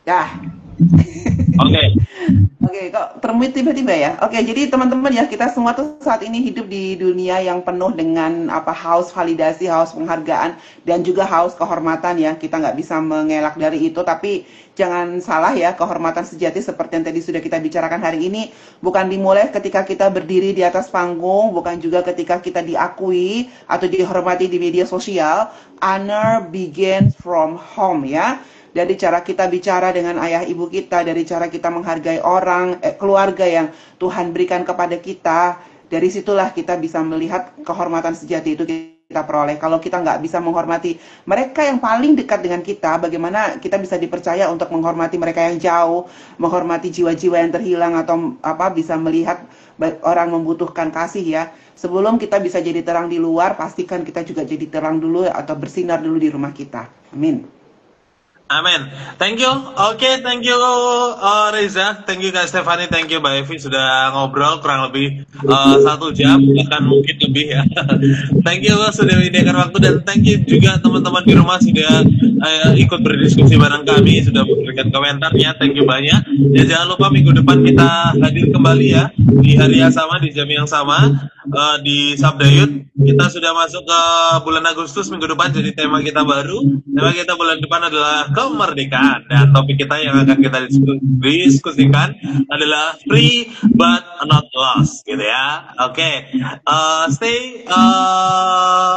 Dah.
Oke.
Oke, kok termute tiba-tiba ya? Oke, jadi teman-teman ya, kita semua tuh saat ini hidup di dunia yang penuh dengan haus validasi, haus penghargaan, dan juga haus kehormatan ya. Kita nggak bisa mengelak dari itu, tapi jangan salah ya, kehormatan sejati seperti yang tadi sudah kita bicarakan hari ini, bukan dimulai ketika kita berdiri di atas panggung, bukan juga ketika kita diakui atau dihormati di media sosial. Honor begins from home ya. Dari cara kita bicara dengan ayah ibu kita, dari cara kita menghargai orang, keluarga yang Tuhan berikan kepada kita, dari situlah kita bisa melihat kehormatan sejati itu kita peroleh. Kalau kita nggak bisa menghormati mereka yang paling dekat dengan kita, bagaimana kita bisa dipercaya untuk menghormati mereka yang jauh, menghormati jiwa-jiwa yang terhilang, atau bisa melihat orang membutuhkan kasih ya. Sebelum kita bisa jadi terang di luar, pastikan kita juga jadi terang dulu atau bersinar dulu di rumah kita. Amin.
Amin. Thank you. Oke, thank you Reza, thank you Kak Stefani, thank you Mbak Evi sudah ngobrol kurang lebih 1 jam, bahkan mungkin lebih ya. Thank you sudah menyediakan waktu, dan thank you juga teman-teman di rumah sudah ikut berdiskusi bareng kami, sudah memberikan komentarnya. Thank you banyak. Ya jangan lupa minggu depan kita hadir kembali ya di hari yang sama, di jam yang sama, di Sabda Youth. Kita sudah masuk ke bulan Agustus minggu depan, jadi tema kita baru. Tema kita bulan depan adalah kemerdekaan, dan topik kita yang akan kita diskusikan adalah free but not lost, gitu ya. Oke. Stay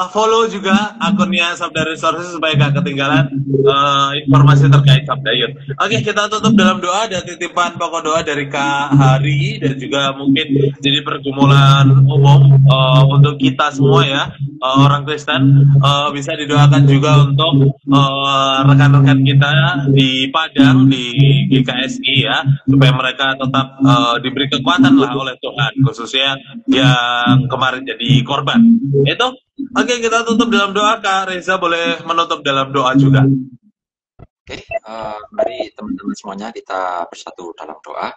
follow juga akunnya Sabda Resources supaya gak ketinggalan informasi terkait Sabda Youth. Oke, kita tutup dalam doa dan titipan pokok doa dari Kak Hari, dan juga mungkin jadi pergumulan umum untuk kita semua ya, orang Kristen. Bisa didoakan juga untuk rekan-rekan kita di Padang, di GKSI ya, supaya mereka tetap diberi kekuatan lah oleh Tuhan, khususnya yang kemarin jadi korban. Itu. Oke, kita tutup dalam doa. Kak Reza boleh menutup dalam doa juga.
Oke, mari teman-teman semuanya kita bersatu dalam doa.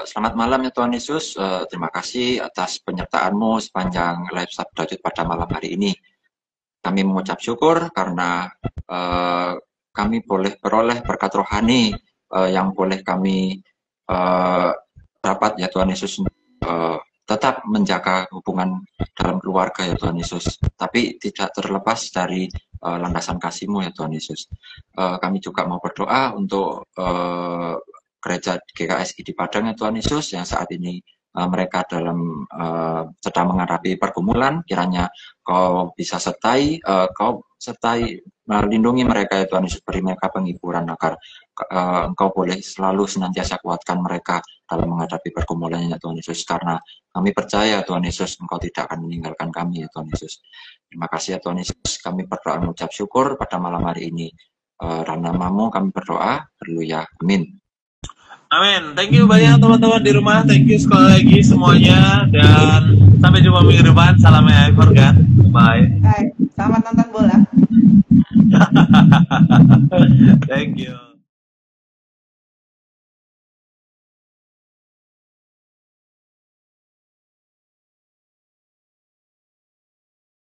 Selamat malam ya Tuhan Yesus, terima kasih atas penyertaan-Mu sepanjang live Sabda Youth pada malam hari ini. Kami mengucap syukur karena kami boleh beroleh berkat rohani yang boleh kami dapat ya Tuhan Yesus, tetap menjaga hubungan dalam keluarga ya Tuhan Yesus, tapi tidak terlepas dari landasan kasih-Mu ya Tuhan Yesus. Kami juga mau berdoa untuk gereja GKSI di Padang ya Tuhan Yesus, yang saat ini mereka sedang menghadapi pergumulan. Kiranya Kau bisa sertai, melindungi mereka ya Tuhan Yesus, beri mereka penghiburan agar Engkau boleh selalu senantiasa kuatkan mereka dalam menghadapi pergumulannya ya Tuhan Yesus, karena kami percaya Tuhan Yesus Engkau tidak akan meninggalkan kami ya Tuhan Yesus. Terima kasih ya Tuhan Yesus, kami berdoa mengucap syukur pada malam hari ini. Dalam nama-Mu kami berdoa, haleluya, amin.
Amin. Thank you banyak teman-teman di rumah. Thank you sekali lagi semuanya, dan sampai jumpa minggu depan. Salam I forgot. Bye.
Hai, selamat nonton bola.
Thank you.